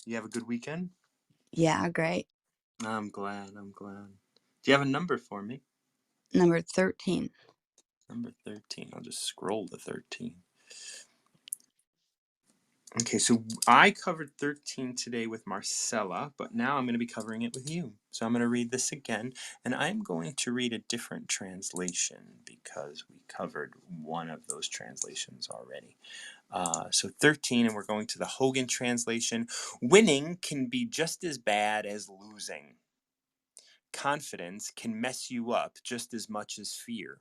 You have a good weekend? Yeah, great. I'm glad. I'm glad. Do you have a number for me? Number 13. Number 13. I'll just scroll to 13. Okay, so I covered 13 today with Marcella, but now I'm going to be covering it with you. So I'm going to read this again, and I'm going to read a different translation because we covered one of those translations already. So 13, and we're going to the Hogan translation. Winning can be just as bad as losing. Confidence can mess you up just as much as fear.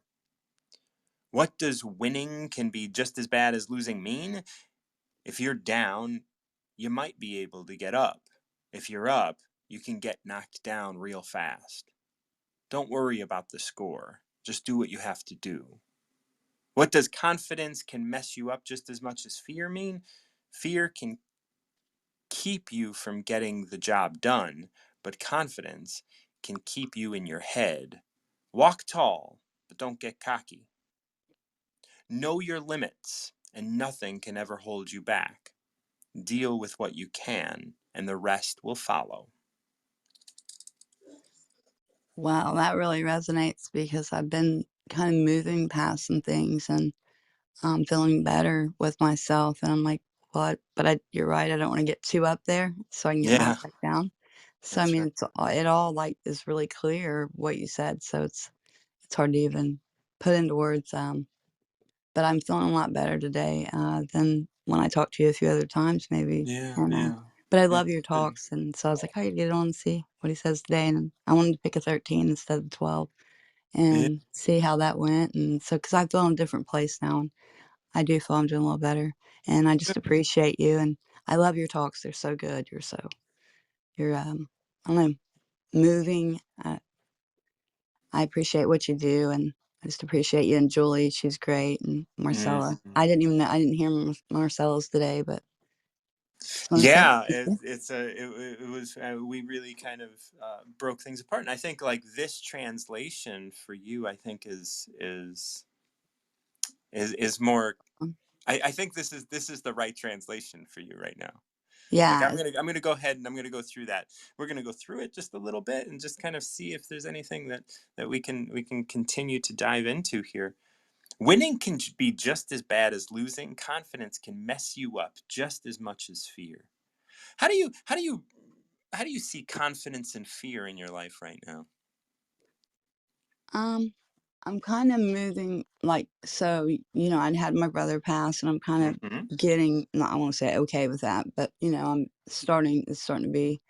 What does winning can be just as bad as losing mean? If you're down, you might be able to get up. If you're up, you can get knocked down real fast. Don't worry about the score. Just do what you have to do. What does confidence can mess you up just as much as fear mean? Fear can keep you from getting the job done, but confidence can keep you in your head. Walk tall, but don't get cocky. Know your limits, and nothing can ever hold you back. Deal with what you can, and the rest will follow. Wow, that really resonates because I've been kind of moving past some things and feeling better with myself. And I'm like, what? You're right. I don't want to get too up there so I can get Yeah, knocked back down. So, I that's mean, right. it all like is really clear what you said. So it's hard to even put into words. But I'm feeling a lot better today than when I talked to you a few other times, maybe. Yeah, And yeah. but I love That's your good. talks, and so I was like, I could get on and see what he says today. And I wanted to pick a 13 instead of 12 Yeah, and see how that went. And so, because I feel in a different place now, and I do feel I'm doing a little better. And I just good. appreciate you, and I love your talks. They're so good. You're I don't know, moving. I appreciate what you do, and I just appreciate you and Julie. She's great, and Marcella. Mhm. I didn't hear Marcella's today, but just want to say Yeah, thank you. it was we really kind of broke things apart, and I think like this translation for you, I think is more. I think this is the right translation for you right now. Like Yeah. I'm gonna go ahead and I'm gonna go through that. We're gonna go through it just a little bit and just kind of see if there's anything that we can continue to dive into here. Winning can be just as bad as losing. Confidence can mess you up just as much as fear. How do you see confidence and fear in your life right now? Um, I'm kind of moving like so. I'd had my brother pass, and I'm kind Hmm. of getting. Not, I won't say okay with that, but I'm starting. It's starting to be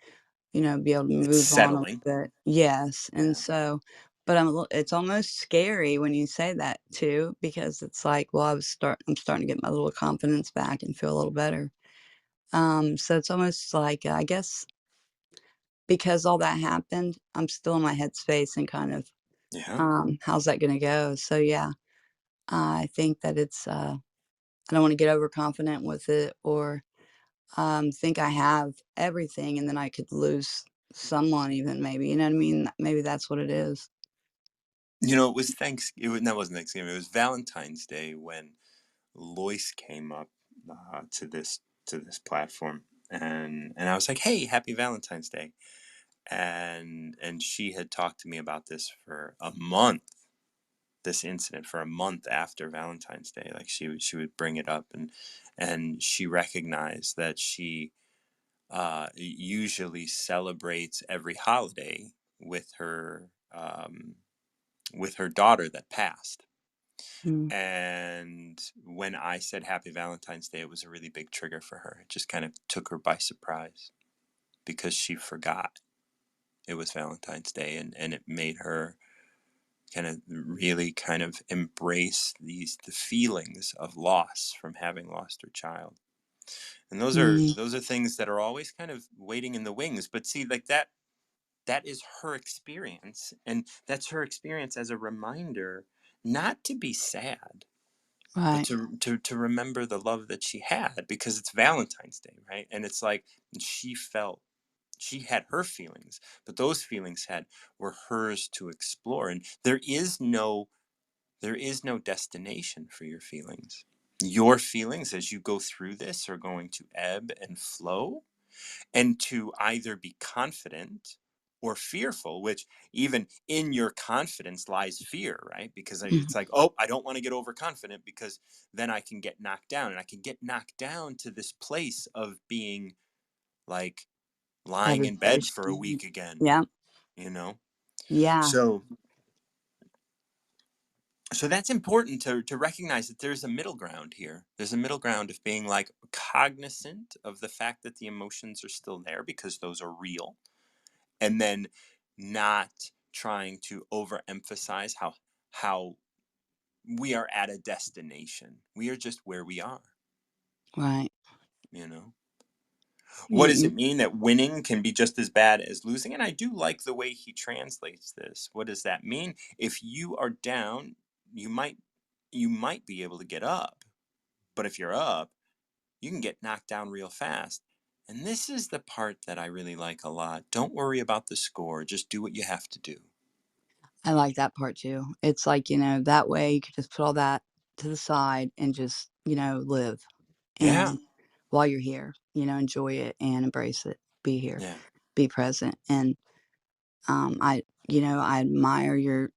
be able to It's move on a little settling. bit. Yes, and Yeah. so, but it's almost scary when you say that too, because it's like, well, I'm starting to get my little confidence back and feel a little better. So it's almost like, I guess because all that happened, I'm still in my headspace and kind of, Yeah. how's that gonna go? So, yeah, I think that I don't wanna get overconfident with it or, think I have everything and then I could lose someone even maybe, you know what I mean? Maybe that's what it is. It was that wasn't Thanksgiving. It was Valentine's Day when Lois came up to this platform, and I was like, "Hey, happy Valentine's Day!" And she had talked to me about this for a month. This incident for a month after Valentine's Day, like she would bring it up, and she recognized that she usually celebrates every holiday with her daughter that passed. Mm, And when I said Happy Valentine's Day, it was a really big trigger for her. It just kind of took her by surprise because she forgot it was Valentine's Day, and it made her kind of really kind of embrace the feelings of loss from having lost her child. And those are mm, those are things that are always kind of waiting in the wings. But see, like that is her experience, and that's her experience as a reminder not to be sad, but right. to remember the love that she had, because it's Valentine's Day, right? And it's like she had her feelings, but those feelings had were hers to explore. And there is no destination for your feelings. Your feelings as you go through this are going to ebb and flow, and to either be confident or fearful, which even in your confidence lies fear, right? Because Mhm. it's like, oh, I don't want to get overconfident because then I can get knocked down, and I can get knocked down to this place of being like lying in bed for a Hesitation. week again, Yeah. you know? Yeah. So that's important to recognize that there's a middle ground here. There's a middle ground of being like cognizant of the fact that the emotions are still there because those are real, and then not trying to overemphasize how we are at a destination. We are just where we are, Right. you know. What does You it mean that winning can be just as bad as losing? And I do like the way he translates this. What does that mean? If you are down, you might be able to get up. But if you're up, you can get knocked down real fast. And this is the part that I really like a lot. Don't worry about the score. Just do what you have to do. I like that part too. It's like, that way you could just put all that to the side and just, live. Yeah. And while you're here, enjoy it and embrace it. Be here, Yeah. be present. And I admire your,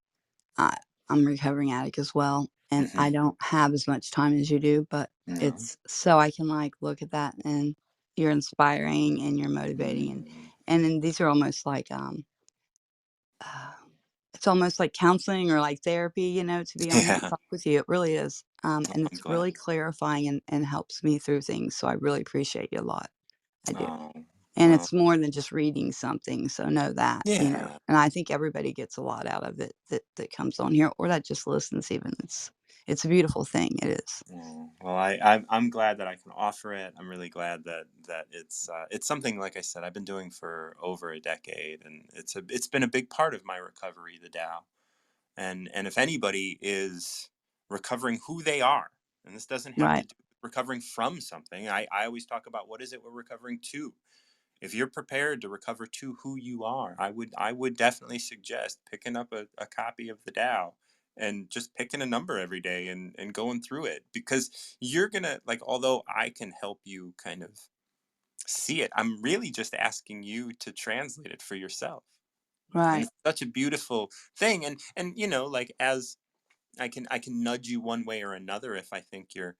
I, I'm a recovering addict as well. And I Hmm. don't have as much time as you do, but No. it's so I can like look at that and you're inspiring and you're motivating. Mm. And then these are almost like, uh, it's almost like counseling or like therapy, to be on here and Yeah. talk with you. It really is. Oh, And I'm it's glad. really clarifying and helps me through things. So I really appreciate you a lot. I do. Oh, And well, it's more than just reading something. So know that. yeah. And I think everybody gets a lot out of it that comes on here or that just listens even. It's a beautiful thing. It is. Oh, well, I'm glad that I can offer it. I'm really glad that it's something, like I said, I've been doing for over a decade, and it's been a big part of my recovery, the Tao. And if anybody is recovering who they are, and this doesn't have to Right. do with recovering from something. I always talk about what is it we're recovering to. If you're prepared to recover to who you are, I would definitely suggest picking up a copy of the Tao and just picking a number every day and going through it, because you're gonna like, although I can help you kind of see it, I'm really just asking you to translate it for yourself. And Right. it's such a beautiful thing. And like, as I can nudge you one way or another if I think you're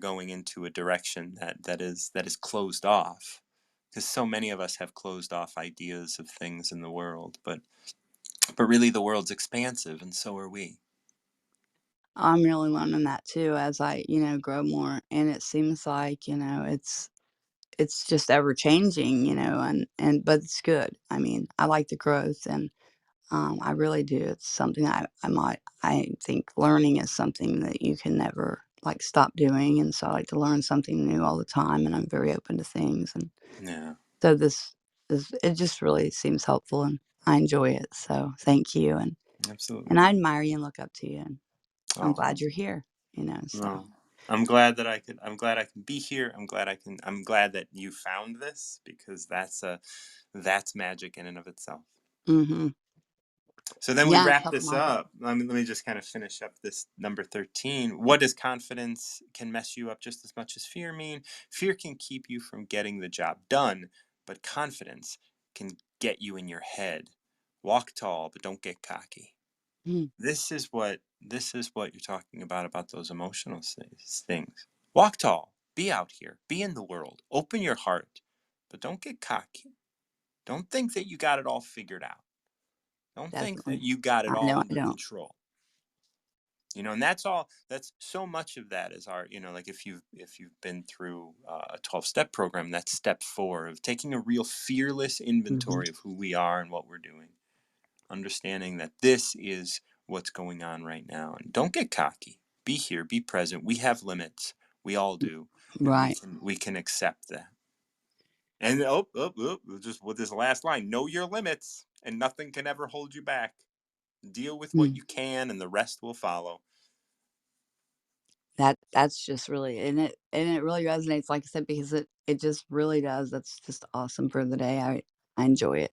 going into a direction that is closed off, because so many of us have closed off ideas of things in the world, but really the world's expansive, and so are we. I'm really learning that too as I, grow more. And it seems like, it's just ever changing, and but it's good. I mean, I like the growth and I really do. It's something I think learning is something that you can never like stop doing. And so I like to learn something new all the time and I'm very open to things. And Yeah, so it just really seems helpful and I enjoy it. So thank you. And absolutely. I admire you and look up to you. And I'm Oh, glad you're here, so well, I'm glad I can be here. I'm glad that you found this, because that's magic in and of itself. hmm So then we yeah, wrap tough this market. up. Let me just kind of finish up this number 13. What does confidence can mess you up just as much as fear mean? Fear can keep you from getting the job done, but confidence can get you in your head. Walk tall, but don't get cocky. Mm, This is what you're talking about those emotional things. Walk tall, be out here, be in the world, open your heart, but don't get cocky. Don't think that you got it all figured out. Don't think that definitely. you got it I all know I under don't. control. And that's so much of that is like, if you've been through a 12-step program, that's step 4 of taking a real fearless hmm inventory of who we are and what we're doing, understanding that this is what's going on right now. And don't get cocky. Be here, be present. We have limits. We all do. And we Right. can we can accept that. And just with this last line, know your limits, and nothing can ever hold you back. Deal with what Mm. you can, and the rest will follow. That's just really and it really resonates, like I said, because it just really does. That's just awesome for the day. I enjoy it.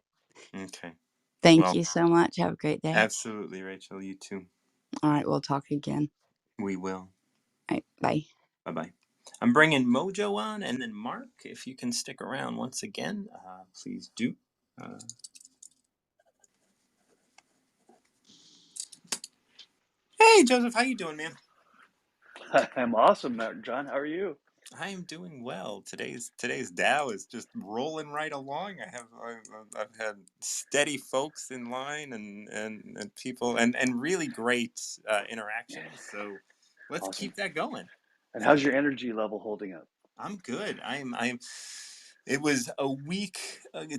Okay. Thank Well, you so much. Have a great day. absolutely, Rachel. You too. All right, we'll talk again. We will. All right, bye. Bye bye. I'm bringing MoJoe on, and then Mark, if you can stick around once again, please do. Uh, hey, Joseph, how you doing, man? I'm awesome, John. How are you? I am doing well. Today's Dow is just rolling right along. I've had steady folks in line and people and really great interactions. So let's Awesome. keep that going. And how's your energy level holding up? I'm good. I'm. It was a week.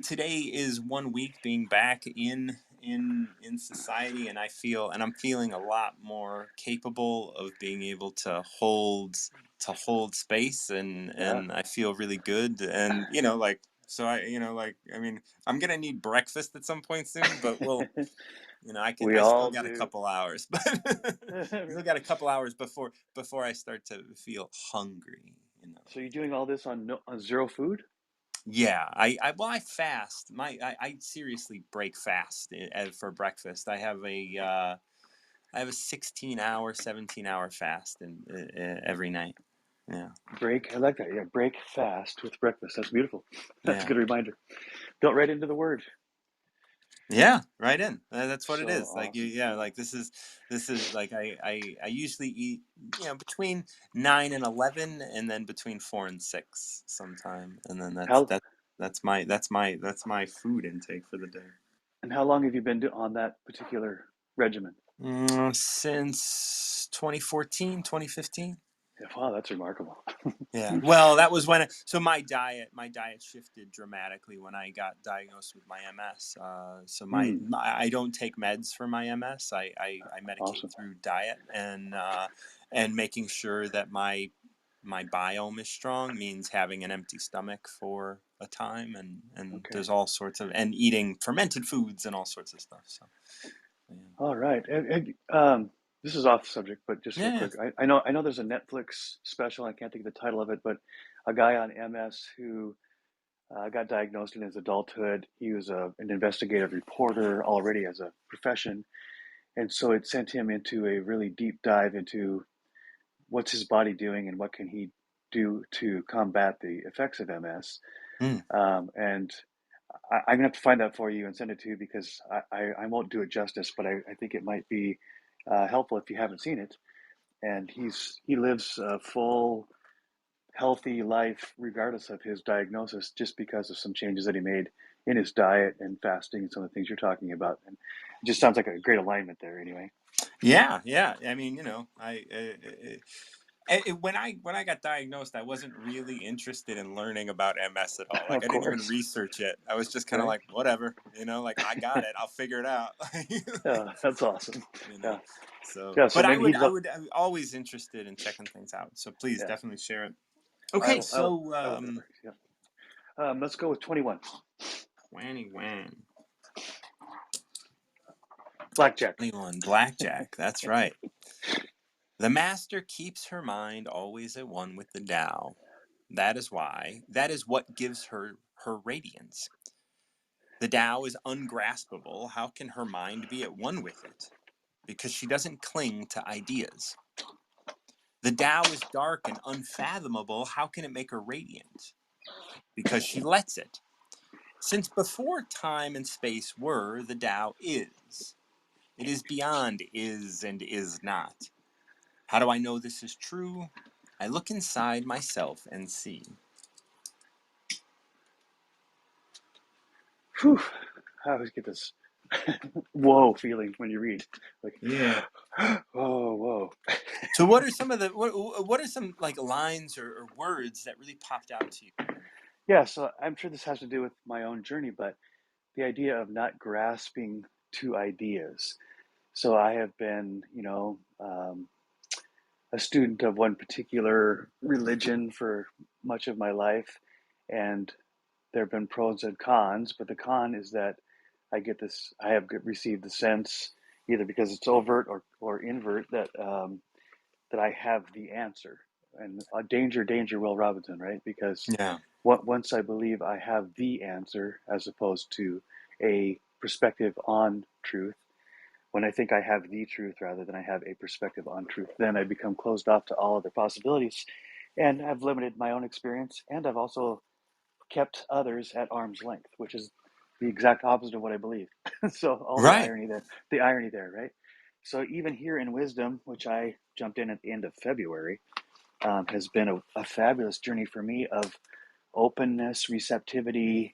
Today is 1 week being back in society, and I'm feeling a lot more capable of being able to hold space, Yeah. and I feel really good. And like so, I mean, I'm gonna need breakfast at some point soon, but We I still all got a do. couple hours, but still got a couple hours before I start to feel hungry. So you're doing all this on on zero food? Yeah, I fast. I seriously break fast for breakfast. I have a 16-hour, 17-hour fast every night. Yeah, Break. I like that. Yeah, break fast with breakfast. That's beautiful. That's a yeah, good reminder. Built right into the word. yeah. Right in. That's what it So is. Like awesome. yeah. Like this is like I usually eat between 9 and 11, and then between 4 and 6 sometime, and then How that's my food intake for the day. and how long have you been on that particular regimen? Since 2014, 2015. Yeah, wow, that's remarkable. Yeah. Well, that was when so my diet shifted dramatically when I got diagnosed with my MS. So Hmm. I don't take meds for my MS. I medicate Awesome. through diet and making sure that my biome is strong means having an empty stomach for a time, and Okay. there's all sorts of and eating fermented foods and all sorts of stuff. So yeah. All right. This is off subject, but just real Yeah. quick. I know there's a Netflix special. I can't think of the title of it, but a guy on MS who got diagnosed in his adulthood. He was an investigative reporter already as a profession, and so it sent him into a really deep dive into what's his body doing and what can he do to combat the effects of MS. Mm. And I'm gonna have to find that for you and send it to you because I won't do it justice, but I think it might be helpful if you haven't seen it. And he lives a full, healthy life regardless of his diagnosis, just because of some changes that he made in his diet and fasting and some of the things you're talking about. And it just sounds like a great alignment there. Anyway. Yeah, yeah. I mean, when I got diagnosed, I wasn't really interested in learning about MS at all. Like, Of I didn't even course, research it. I was just kind of right? like, whatever, like I got it. I'll figure it out. Yeah, that's awesome. you Yeah, know. So, yeah. So but maybe he'd love. I'm always interested in checking things out. So please Yeah, definitely share it. I Okay, will. I will. so I will never. Yeah. Let's go with 21. Wanny Wan, Blackjack. 21, blackjack. That's right. The master keeps her mind always at one with the Tao. That is what gives her radiance. The Tao is ungraspable. How can her mind be at one with it? Because she doesn't cling to ideas. The Tao is dark and unfathomable. How can it make her radiant? Because she lets it. Since before time and space were, the Tao is. It is beyond is and is not. How do I know this is true? I look inside myself and see. Whew. I always get this whoa feeling when you read. Like, Yeah. oh, whoa. So what are some of the what are some like lines or words that really popped out to you? Yeah, so I'm sure this has to do with my own journey, but the idea of not grasping to ideas. So I have been, a student of one particular religion for much of my life, and there have been pros and cons. But the con is that I have received the sense, either because it's overt or invert, that I have the answer. And danger, danger, Will Robinson, right? Because Yeah. once I believe I have the answer, as opposed to a perspective on truth, when I think I have the truth rather than I have a perspective on truth, then I become closed off to all other possibilities. And I've limited my own experience, and I've also kept others at arm's length, which is the exact opposite of what I believe. So all Right. the irony there, right? So even here in wisdom, which I jumped in at the end of February, has been a fabulous journey for me of openness, receptivity,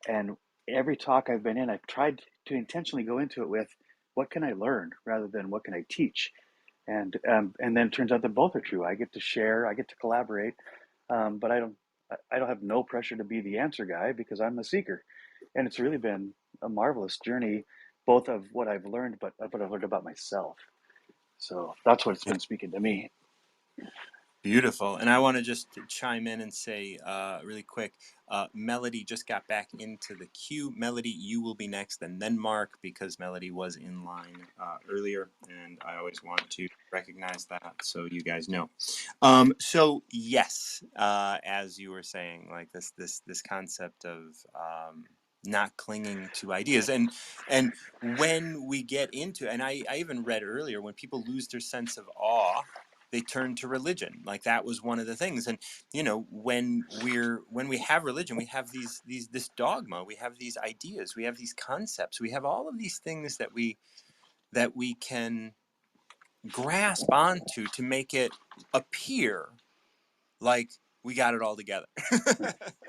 and every talk I've been in, I've tried to intentionally go into it with what can I learn rather than what can I teach, and then it turns out that both are true. I get to share, I get to collaborate, but I don't have no pressure to be the answer guy because I'm the seeker, and it's really been a marvelous journey, both of what I've learned, but what I've learned about myself. So that's what it's been speaking to me. Beautiful. And I want to just chime in and say really quick, Melody just got back into the queue. Melody, you will be next, and then Mark, because Melody was in line earlier, and I always want to recognize that so you guys know. So yes, as you were saying, like this concept of not clinging to ideas, and when we get into, and I even read earlier, when people lose their sense of awe, they turn to religion. Like that was one of the things. And when we have religion, we have this dogma, we have these ideas, we have these concepts, we have all of these things that we can grasp onto to make it appear like we got it all together.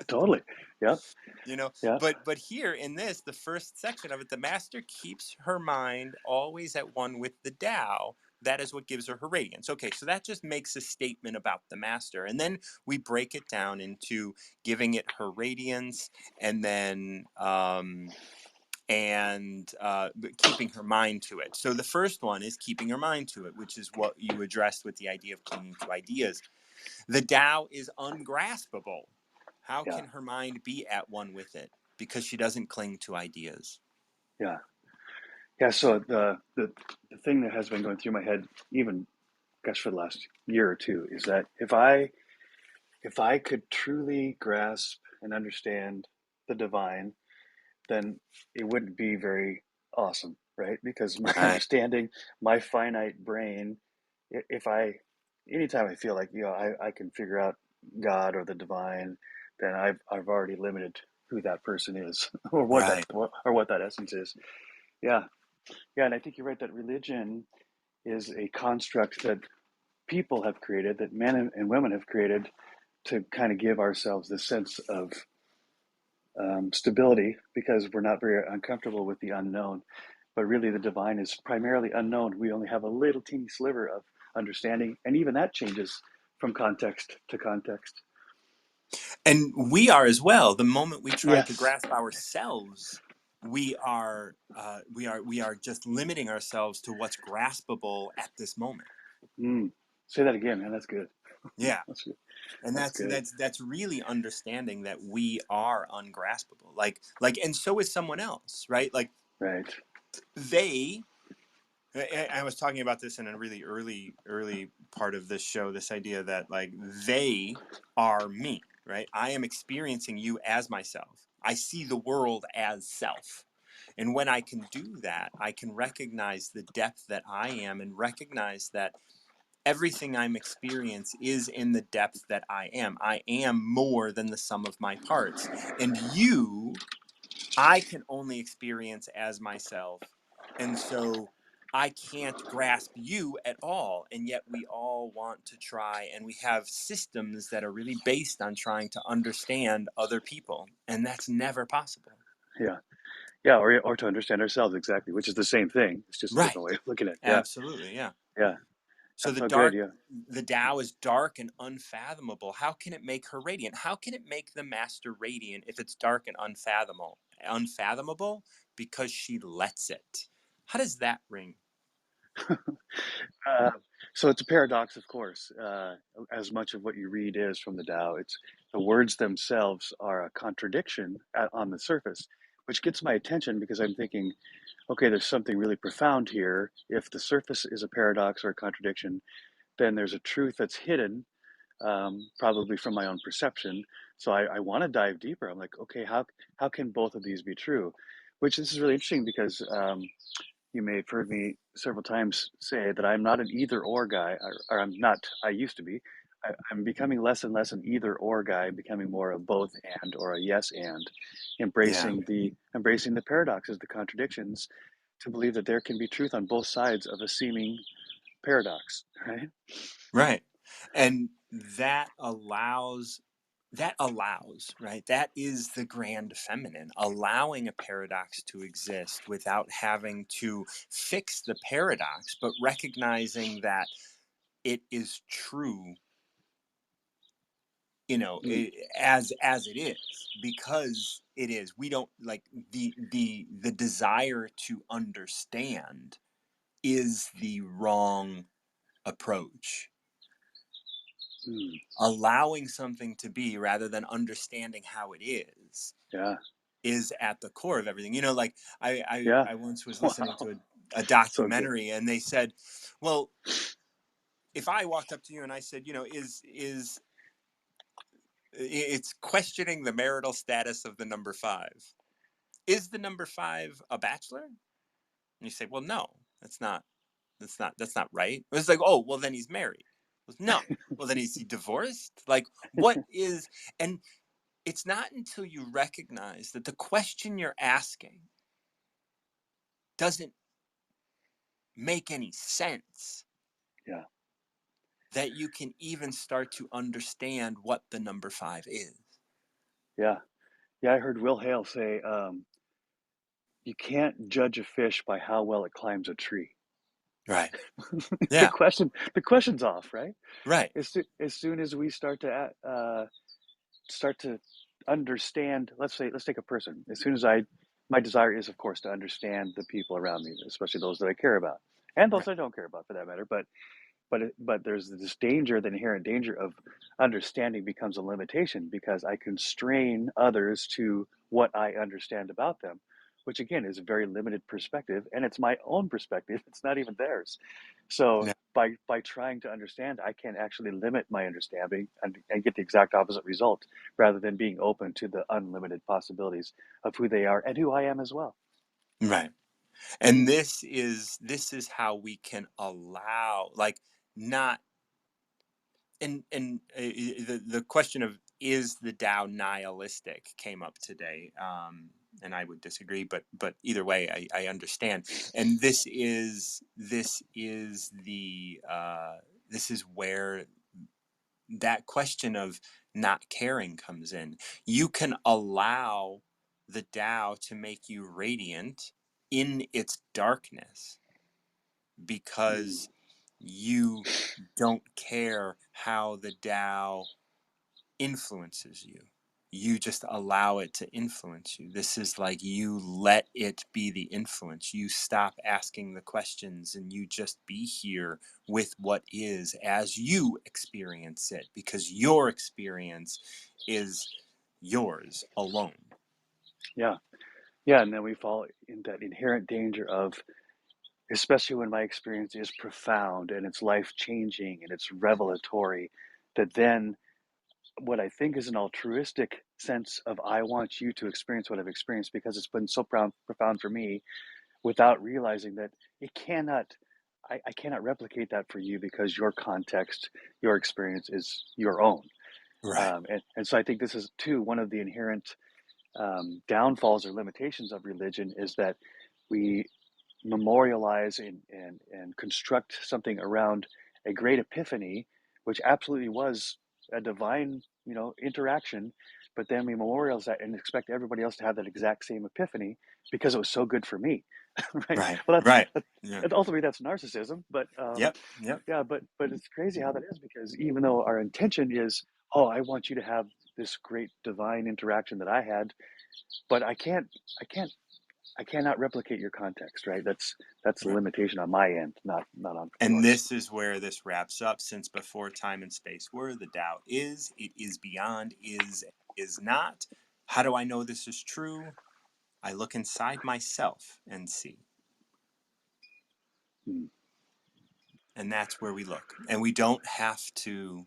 Totally. Yep. you know Yep. but here in this, the first section of it, the master keeps her mind always at one with the Tao. That is what gives her radiance. Okay, so that just makes a statement about the master, and then we break it down into giving it her radiance, and then keeping her mind to it. So the first one is keeping her mind to it, which is what you addressed with the idea of clinging to ideas. The Tao is ungraspable. How Yeah. can her mind be at one with it? Because she doesn't cling to ideas. Yeah. Yeah. So the thing that has been going through my head, even gosh, for the last year or two, is that if I could truly grasp and understand the divine, then it wouldn't be very awesome, right? Because my Right. understanding, my finite brain, if I, anytime I feel like, I can figure out God or the divine, then I've already limited who that person is or Right. what that essence is. Yeah. Yeah. And I think you're right that religion is a construct that people have created, that men and women have created to kind of give ourselves this sense of stability because we're not very uncomfortable with the unknown. But really, the divine is primarily unknown. We only have a little teeny sliver of understanding, and even that changes from context to context. And we are as well. The moment we try to Yes. grasp ourselves, we are just limiting ourselves to what's graspable at this moment. Mm. Say that again, man. That's good. Yeah. That's good. And That's that's good. that's that's really understanding that we are ungraspable. Like and so is someone else, right? Like Right. they I was talking about this in a really early part of this show, this idea that like they are me, right? I am experiencing you as myself. I see the world as self. And when I can do that, I can recognize the depth that I am and recognize that everything I'm experiencing is in the depth that I am. I am more than the sum of my parts. And you, I can only experience as myself. And so I can't grasp you at all. And yet we all want to try, and we have systems that are really based on trying to understand other people. And that's never possible. Yeah. Yeah. Or to understand ourselves exactly, which is the same thing. It's just a Right. different way of looking at it. Yeah. Absolutely. Yeah. Yeah. So That's so good. Yeah. the Tao is dark and unfathomable. How can it make her radiant? How can it make the master radiant if it's dark and unfathomable? Unfathomable because she lets it. How does that ring? Uh, so it's a paradox, of course. As much of what you read is from the Tao, it's the words themselves are a contradiction on the surface, which gets my attention because I'm thinking, okay, there's something really profound here. If the surface is a paradox or a contradiction, then there's a truth that's hidden, probably from my own perception. So I want to dive deeper. I'm like, okay, how can both of these be true? Which this is really interesting because you may have heard me several times say that I'm not an either or guy, or I'm not, I used to be. I'm becoming less and less an either or guy, becoming more a both and or a yes and, Yeah. embracing the paradoxes, the contradictions, to believe that there can be truth on both sides of a seeming paradox, right? Right. And that allows, right? That is the grand feminine, allowing a paradox to exist without having to fix the paradox, but recognizing that it is true, Mm, as it is, because it is. We don't like the desire to understand is the wrong approach. mm, Allowing something to be rather than understanding how it yeah, is at the core of everything. Like I I, yeah. I once was listening Wow, to a so good. documentary, and they said, well, if I walked up to you and I said, is it's questioning the marital status of the number five. Is the number five a bachelor? And you say, well, no, that's not right. It's like, oh, well, then he's married. Well, no. Well, then is he divorced? Like, what is, and it's not until you recognize that the question you're asking doesn't make any sense Yeah, that you can even start to understand what the number five is. yeah, yeah. I heard Will Hale say, "You can't judge a fish by how well it climbs a tree." Right. the Yeah. question, the question's off, right? Right. As soon as we start to understand, let's take a person. As soon as my desire is, of course, to understand the people around me, especially those that I care about, and those Right. I don't care about, for that matter. But there's this danger, the inherent danger of understanding becomes a limitation because I constrain others to what I understand about them, which again is a very limited perspective, and it's my own perspective. It's not even theirs. So Yeah. by trying to understand, I can actually limit my understanding and get the exact opposite result, rather than being open to the unlimited possibilities of who they are and who I am as well. Right. And Mm, this is how we can allow, like, not, the question of, is the Tao nihilistic, came up today, and I would disagree, but either way, I understand. And this is where that question of not caring comes in. You can allow the Tao to make you radiant in its darkness, mm, because you don't care how the Tao influences you. You just allow it to influence you. This is like, you let it be the influence. You stop asking the questions and you just be here with what is as you experience it, because your experience is yours alone. yeah, yeah, and then we fall in that inherent danger of, especially when my experience is profound and it's life changing and it's revelatory, that then what I think is an altruistic sense of, I want you to experience what I've experienced because it's been so profound for me, without realizing that it cannot, I cannot replicate that for you because your context, your experience is your own. Right. And so I think this is too one of the inherent downfalls or limitations of religion, is that we memorialize and construct something around a great epiphany, which absolutely was a divine, interaction. But then we memorialize that and expect everybody else to have that exact same epiphany because it was so good for me, right? Right. Well, Right. Yeah. ultimately that's narcissism. But Yep. Yep. yeah, but it's crazy how that is, because even though our intention is, oh, I want you to have this great divine interaction that I had, but I can't I cannot replicate your context, right? That's a Right. limitation on my end, not on And yours. this is where this wraps up. Since before time and space were, the Tao is, it is beyond, is not. How do I know this is true? I look inside myself and see. Hmm, And that's where we look. And we don't have to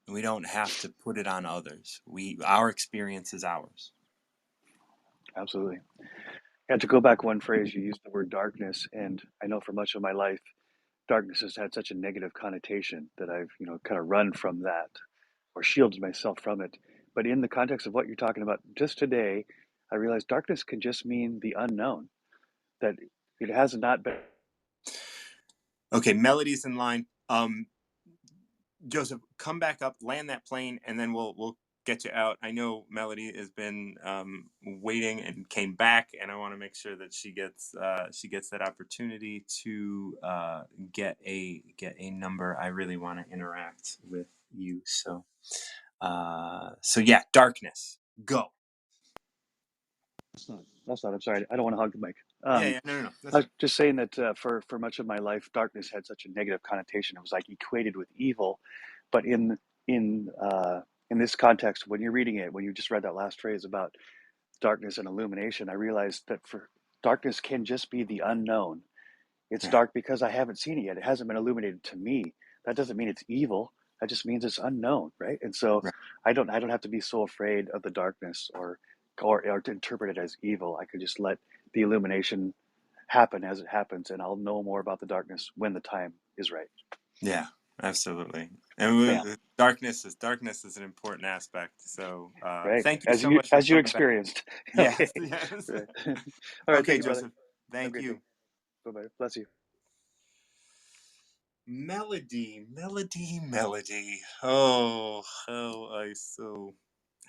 put it on others. Our experience is ours. absolutely. And to go back one phrase, you used the word darkness, and I know for much of my life darkness has had such a negative connotation that I've, kind of run from that or shielded myself from it. But in the context of what you're talking about just today, I realized darkness can just mean the unknown, that it has not been. Okay, Melody's in line. Joseph, come back up, land that plane, and then we'll get you out. I know Melody has been waiting and came back, and I want to make sure that she gets that opportunity to get a number. I really want to interact with you. So yeah, darkness, go. That's not. I'm sorry. I don't want to hog the mic. Yeah, no. That's I was right. just saying that for much of my life, darkness had such a negative connotation. It was like equated with evil, but in this context, when you're reading it, when you just read that last phrase about darkness and illumination, I realized that for darkness can just be the unknown. It's Yeah, dark because I haven't seen it yet. It hasn't been illuminated to me. That doesn't mean it's evil. That just means it's unknown, right? And so right. I don't have to be so afraid of the darkness or to interpret it as evil. I could just let the illumination happen as it happens, and I'll know more about the darkness when the time is right. Yeah, absolutely. And Bam. darkness is an important aspect. So Right. thank you As so you much for as you coming back. experienced. Okay. Yes, yes. Right. All right. Thank Okay, you, brother. Joseph. Have a Thank great day. you. Bye bye. Bless you. Melody. Oh, how I so.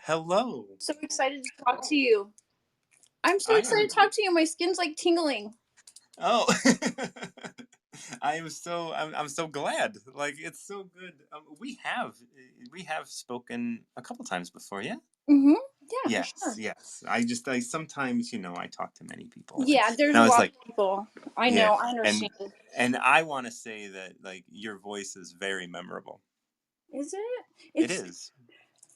Hello. So excited to talk to you. I'm so I excited am. to talk to you. My skin's like tingling. Oh, I'm so glad. Like it's so good. We have spoken a couple times before, yeah. Mm-hmm. Yeah, for Yes, sure. yes. I sometimes I talk to many people, Yeah, there's and a I was lot like, of people. I yeah, know. I and understand. I want to say that like your voice is very memorable. Is it? It It's is.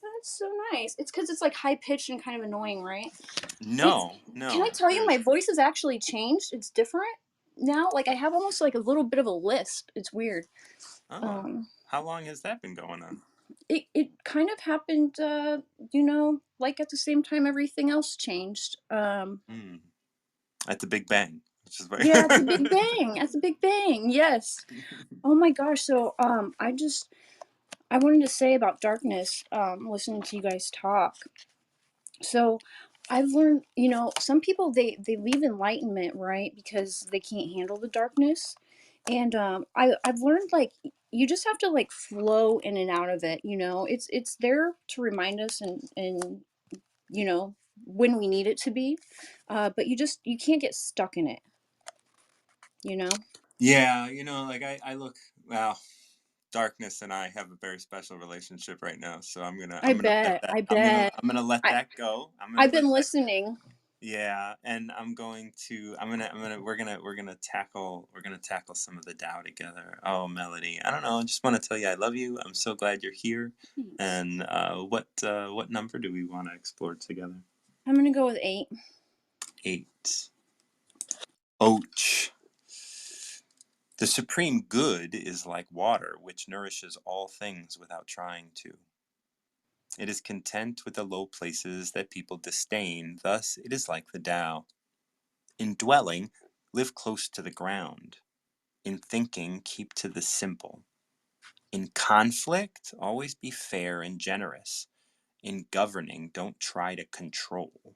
That's so nice. It's because it's like high pitched and kind of annoying, right? It's. No, Can I no. tell you, my There's. voice has actually changed. It's different now. Like I have almost like a little bit of a lisp. It's weird. Oh, Um, how long has that been going on? it kind of happened. Like at the same time everything else changed. Hmm. At the Big Bang, which is Yeah, at the Big Bang. At the Big Bang. Yes. Oh my gosh. So I wanted to say about darkness, listening to you guys talk. So I've learned, some people they leave enlightenment, right? Because they can't handle the darkness. And I've learned like you just have to like flow in and out of it, It's there to remind us and you know when we need it to be. But you can't get stuck in it, you know? Yeah, like I look. Well, darkness and I have a very special relationship right now, so I I'm gonna let bet. that I bet. I'm gonna let I that go. I'm gonna I've let been that. listening. Yeah, and I'm gonna we're gonna tackle some of the Tao together. Oh, Melody, I don't know. I just want to tell you I love you. I'm so glad you're here. Thanks. And what number do we want to explore together? I'm gonna go with 8. 8. Och. The supreme good is like water, which nourishes all things without trying to. It is content with the low places that people disdain, thus it is like the Tao. In dwelling, live close to the ground. In thinking, keep to the simple. In conflict, always be fair and generous. In governing, don't try to control.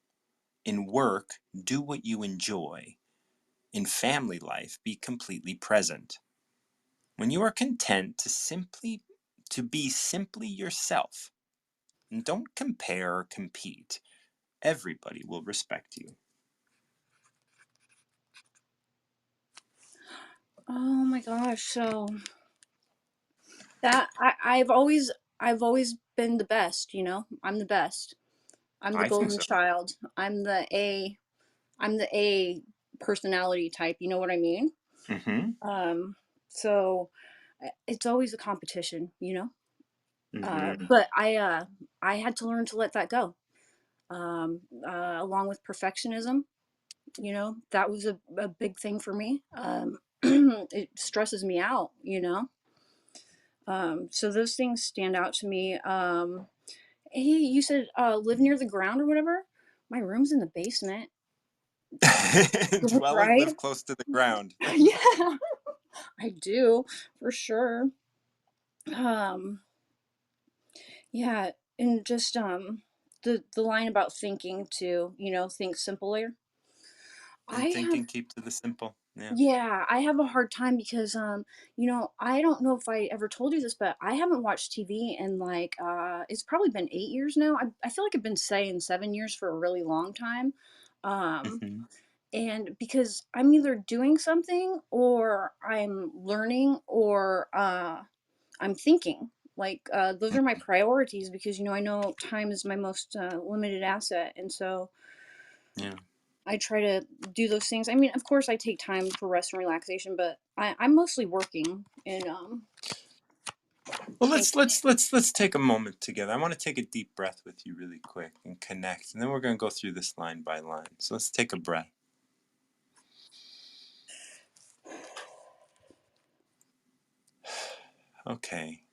In work, do what you enjoy. In family life, be completely present. When you are content to be simply yourself, and don't compare or compete, everybody will respect you. Oh my gosh. So that I've always been the best, I'm the best. I'm the I think golden so. child. I'm the A personality type, you know what I mean? Mm-hmm. So it's always a competition, Mm-hmm. But I had to learn to let that go. Along with perfectionism, that was a big thing for me. It stresses me out, So those things stand out to me. Hey, you said live near the ground or whatever. My room's in the basement, Dwell and right? live close to the ground. Yeah. I do, for sure. Um, yeah, and just the line about thinking too, think simpler. I And think have and keep to the simple. Yeah. Yeah, I have a hard time because I don't know if I ever told you this, but I haven't watched TV in like it's probably been 8 years now. I feel like I've been saying 7 years for a really long time. Um Hmm. and because I'm either doing something or I'm learning or I'm thinking. Like those are my priorities because I know time is my most limited asset, and so Yeah. I try to do those things. I mean, of course, I take time for rest and relaxation, but I'm mostly working and Well, think. let's take a moment together. I want to take a deep breath with you really quick and connect, and then we're going to go through this line by line. So let's take a breath. Okay.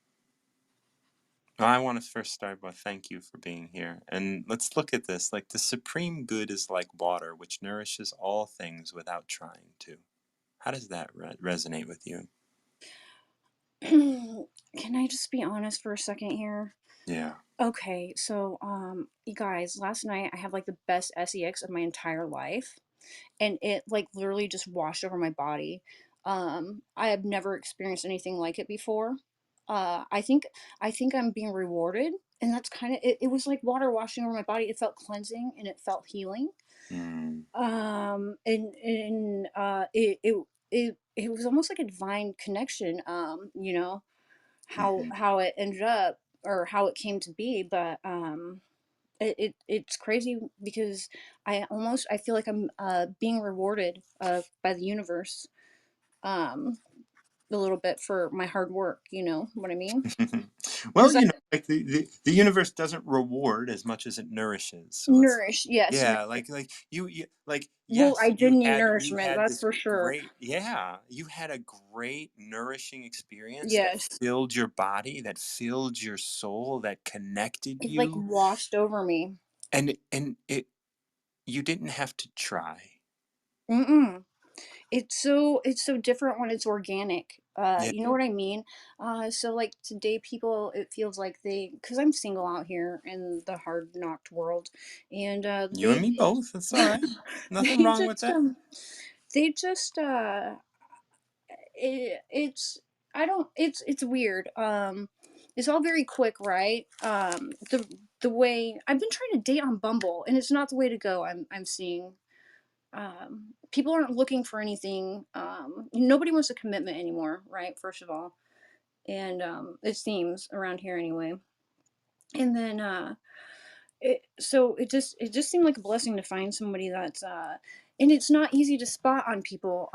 Well, I want to first start by thank you for being here. And let's look at this. Like the supreme good is like water, which nourishes all things without trying to. How does that resonate with you? Can I just be honest for a second here? Yeah. Okay, so you guys, last night I had like the best sex of my entire life, and it like literally just washed over my body. I have never experienced anything like it before. I think I'm being rewarded, and that's kind of it. It was like water washing over my body. It felt cleansing and it felt healing. Mm. It was almost like a divine connection. Hmm. How it ended up or how it came to be, but it's crazy because I feel like I'm being rewarded by the universe um a little bit for my hard work. You know what I mean? Well, Because I like the universe doesn't reward as much as it nourishes. So it's nourish, yes, yeah, like you like well, I yes, did need you nourishment, had that's this for sure. great yeah, you had a great nourishing experience that Yes, filled your body, that filled your soul, that connected it like you, washed over me. and it you didn't have to try. Mm-mm. It's so different when it's organic. Yeah, You know what I mean? So like today, people it feels like because I'm single out here in the hard knocked world, and you and me both. It's all right. Nothing they wrong with just that. they just it's I don't it's weird. It's all very quick, right? The way I've been trying to date on Bumble, and it's not the way to go. I'm seeing people aren't looking for anything. Nobody wants a commitment anymore, right? First of all, and it seems around here anyway. And then it just seemed like a blessing to find somebody that's and it's not easy to spot on people.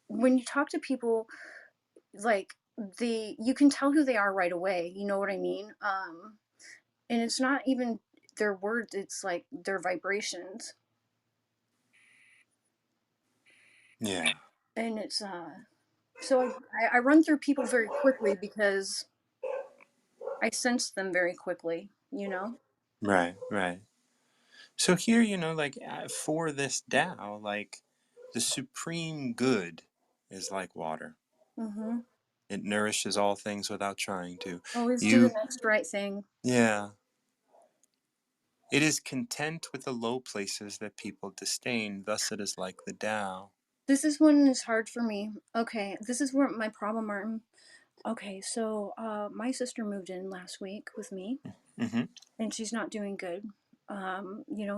When you talk to people, like you can tell who they are right away. You know what I mean? And it's not even their words; it's like their vibrations, Yeah, and it's so I run through people very quickly because I sense them very quickly, you know? right, right. So here, like for this Tao, like the supreme good is like water. Mm-hmm. It nourishes all things without trying to. Always do the You, next right thing. yeah. It is content with the low places that people disdain. Thus, it is like the Tao. This is when it's hard for me. Okay, this is where my problem, Martin. Okay, so my sister moved in last week with me, Mm-hmm. and she's not doing good.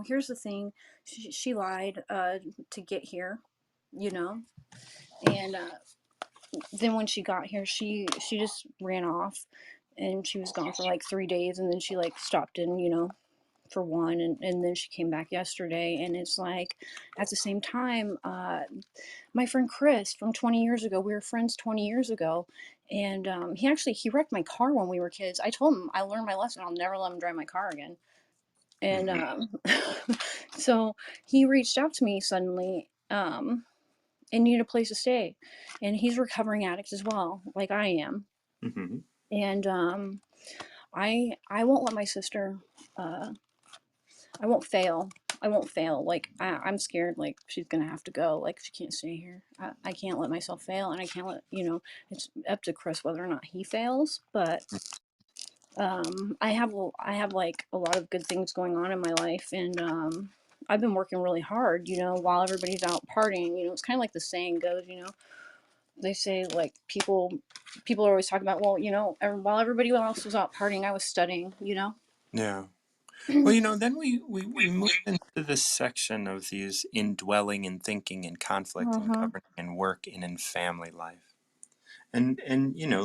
Here's the thing: she lied to get here, you know, and then when she got here, she just ran off, and she was gone for like 3 days, and then she like stopped in, for one, and then she came back yesterday, and it's like at the same time my friend Chris from 20 years ago, we were friends 20 years ago, and he wrecked my car when we were kids. I told him I learned my lesson, I'll never let him drive my car again. And Mm-hmm. so he reached out to me suddenly and needed a place to stay, and he's a recovering addict as well, like I am. Mm-hmm. And I won't let my sister uh I won't fail. I won't fail. Like I'm scared. Like she's gonna have to go. Like she can't stay here. I can't let myself fail, and I can't let It's up to Chris whether or not he fails. But I have like a lot of good things going on in my life, and I've been working really hard. While everybody's out partying. It's kind of like the saying goes. They say like people are always talking about, well, while everybody else was out partying, I was studying. Yeah. Well, then we moved into this section of these indwelling and thinking and conflict and Uh-huh. governing and work and in family life. And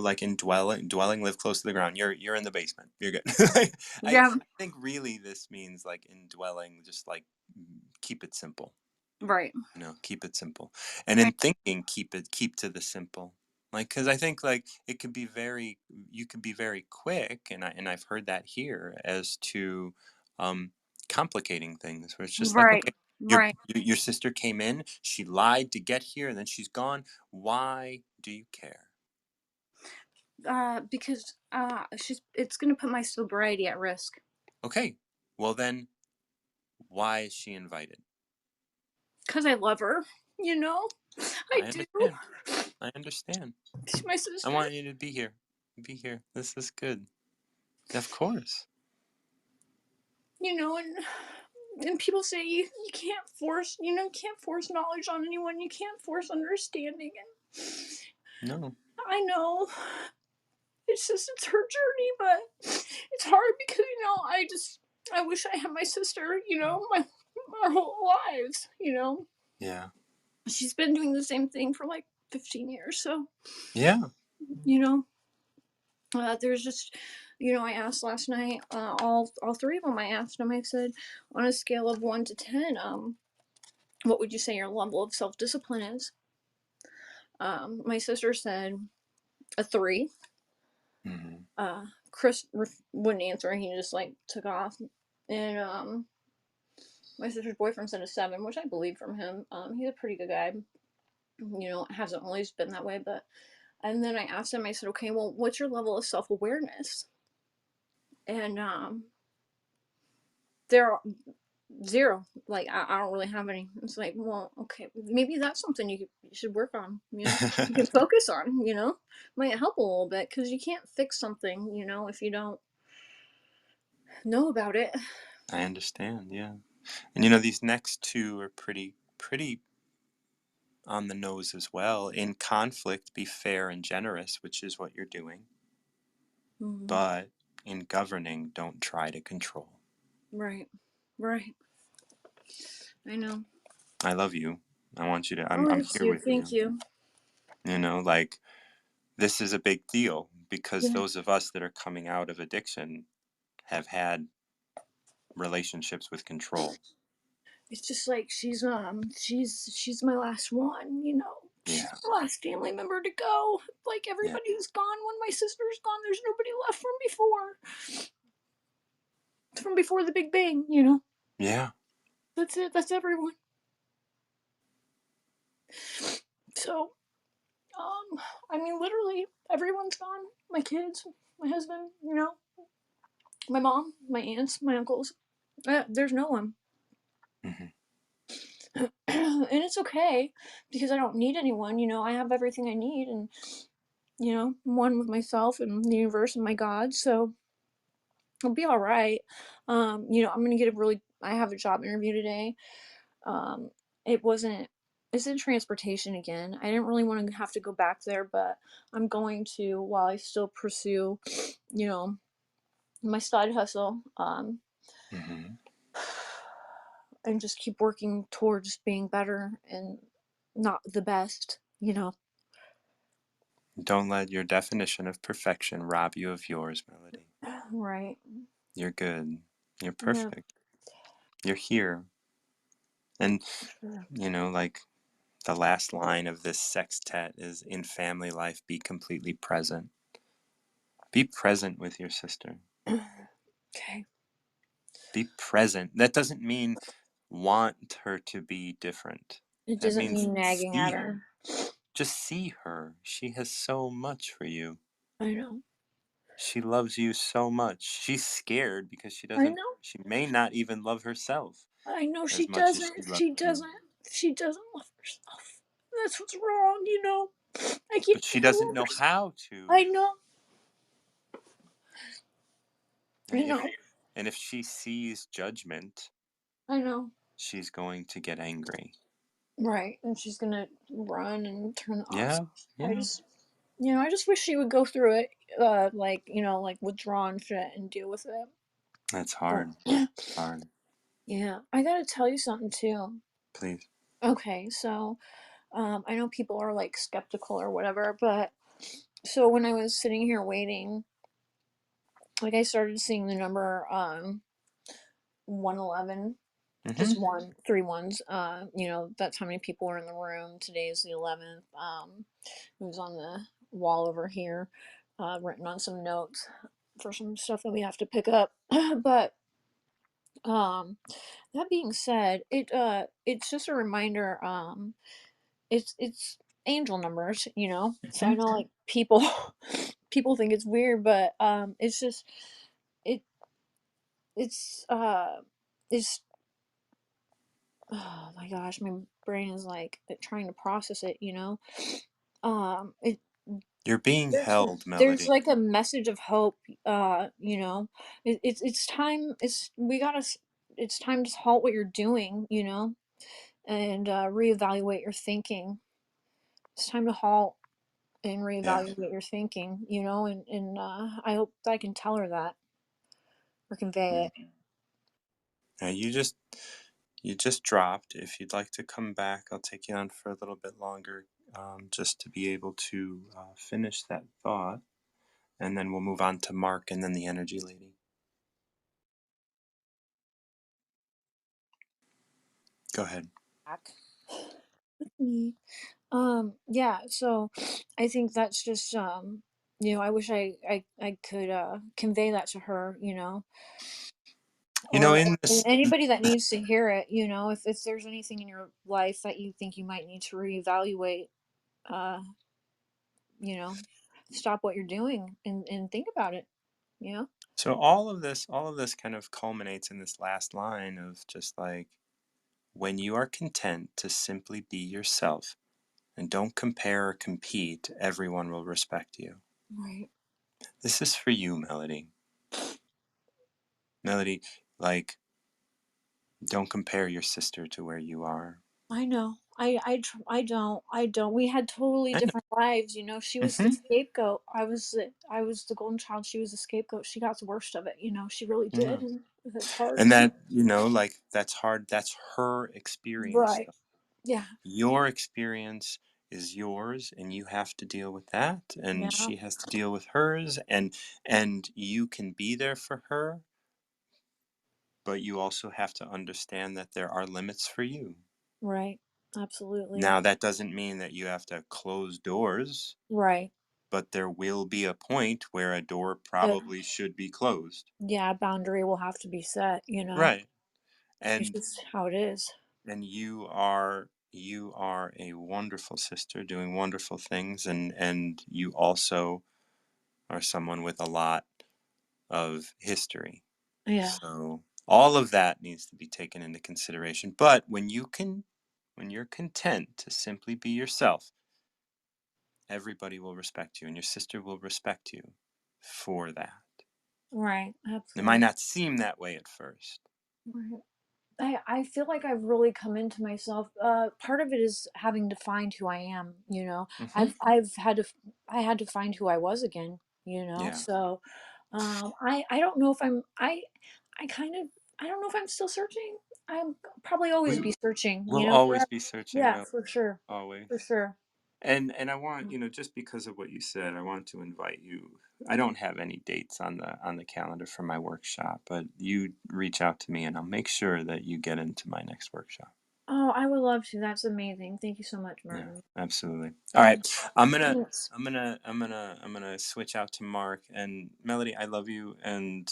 like dwelling, live close to the ground. You're in the basement. You're good. I Yeah. think really this means like indwelling, just like keep it simple. Right. Keep it simple. And in thinking, keep to the simple. Like, because I think like you could be very quick, and I've heard that here as to complicating things, where it's just like, Right. okay, Right. your sister came in, she lied to get here, and then she's gone. Why do you care? Because it's gonna put my sobriety at risk. Okay, well then, why is she invited? Because I love her. I I do. understand. I understand. She's my I sister. want you to be here. Be here. This is good. Of course. And people say you can't force you can't force knowledge on anyone. You can't force understanding, and No. I know it's her journey, but it's hard because I wish I had my sister. My our whole lives. Yeah. She's been doing the same thing for like 15 years. So Yeah. you know, there's just I asked last night, all three of them. I asked them. I said, on a scale of 1 to 10, what would you say your level of self discipline is? My sister said a 3. Mm-hmm. Chris wouldn't answer. He just like took off. And my sister's boyfriend said a 7, which I believe from him. He's a pretty good guy. It hasn't always been that way, but. And then I asked him. I said, "Okay, well, what's your level of self awareness?" And they're 0. Like I don't really have any. It's like, well, okay, maybe that's something you should work on. You can focus on. Might help a little bit because you can't fix something. If you don't know about it. I understand, yeah. And these next two are pretty on the nose as well. In conflict, be fair and generous, which is what you're doing. Mm-hmm. But in governing, don't try to control. Right. Right. I know. I love you. I want you to Oh, I'm yes, here you. with Thank you. you. Like this is a big deal because Yeah. those of us that are coming out of addiction have had relationships with control. It's just like she's my last one. She's Yeah. my last family member to go. Like Yeah. everybody's gone when my sister's gone. There's nobody left from before. From before the Big Bang. Yeah. That's it. That's everyone. So, I mean, literally everyone's gone. My kids, my husband. My mom, my aunts, my uncles. There's no one. Mm-hmm. And it's okay because I don't need anyone. I have everything I need, and I'm one with myself and the universe and my God. So I'll be all right. I'm gonna get I have a job interview today. It wasn't. It's in transportation again. I didn't really want to have to go back there, but I'm going to while I still pursue, you know, my side hustle. Mm-hmm. And just keep working towards being better and not the best. Don't let your definition of perfection rob you of yours, Melody. Right. You're good. You're Yeah. perfect. You're here. And, Sure. like the last line of this sextet is in family life, be completely present. Be present with your sister. Okay. Be present. That doesn't mean want her to be different. It That doesn't means mean nagging see at her. her. Just see her. She has so much for you. I know. She loves you so much. She's scared because I know. she may not even love herself. I know she as much as doesn't. she loves She you. doesn't. She doesn't love herself. That's what's wrong, you know. I keep But she I doesn't love know her. how to. I know. I And know. if she sees judgment, I know. she's going to get angry. Right, and she's gonna run and turn the opposite. Yeah, I yeah. just, I just wish she would go through it, like, like withdraw and shit and deal with it. That's But hard. It's hard. yeah, I gotta tell you something too. Please. Okay, so, I know people are like skeptical or whatever, but so when I was sitting here waiting, like I started seeing the number 111, Mm-hmm. just three ones. That's how many people are in the room. Today is the 11th. It was on the wall over here, written on some notes for some stuff that we have to pick up. But um, that being said, it's just a reminder. It's angel numbers, So Mm-hmm. I know like people people think it's weird, but it's just it it's oh my gosh, my brain is like trying to process it, it You're being held, there's Melody. like a message of hope, it's time, it's time to halt what you're doing, and reevaluate your thinking. It's time to halt and Yeah. reevaluate your thinking, and I hope I can tell her that or convey Mm. it. Now you just dropped. If you'd like to come back, I'll take you on for a little bit longer, just to be able to finish that thought, and then we'll move on to Mark and then the energy lady. Go ahead. Back. Me. Yeah, so I think that's just I wish I could convey that to her, You know, or in this, anybody that needs to hear it, if there's anything in your life that you think you might need to reevaluate, uh, you know, stop what you're doing and think about it, you know? so all of this kind of culminates in this last line of just like, when you are content to simply be yourself and don't compare or compete, everyone will respect you. Right. This is for you, Melody. Melody, like, don't compare your sister to where you are. I know. I don't. We had totally I different lives, She know. was the scapegoat. I was the golden child. She was the scapegoat. She got the worst of it, She really Yeah. did, and it's hard. And that, like, that's hard. That's her experience, Right. though. Yeah. Your experience is yours, and you have to deal with that, and Yeah. she has to deal with hers, and you can be there for her, but you also have to understand that there are limits for you. Right. Absolutely. Now, that doesn't mean that you have to close doors, Right. but there will be a point where a door Uh, probably should be closed. yeah. Boundary will have to be set. Right. It's And just how it is. you are a wonderful sister doing wonderful things, and you also are someone with a lot of history. Yeah. So all of that needs to be taken into consideration. But when you're content to simply be yourself, everybody will respect you, and your sister will respect you for that. Right. It might Absolutely. not seem that way at first. Right. I feel like I've really come into myself. Part of it is having to find who I am. Mm-hmm. I had to find who I was again. Yeah. So, I don't know if I kind of, I don't know if I'm still searching. I'm probably always We be searching. will always Forever. be searching, Yeah, Mel. for sure, Always. for sure. And I want, just because of what you said, I want to invite you. I don't have any dates on the calendar for my workshop, but you reach out to me and I'll make sure that you get into my next workshop. Oh, I would love to. That's amazing. Thank you so much, Yeah, Martin. absolutely. All right. I'm gonna Thanks. I'm gonna switch out to Mark and Melody. I love you and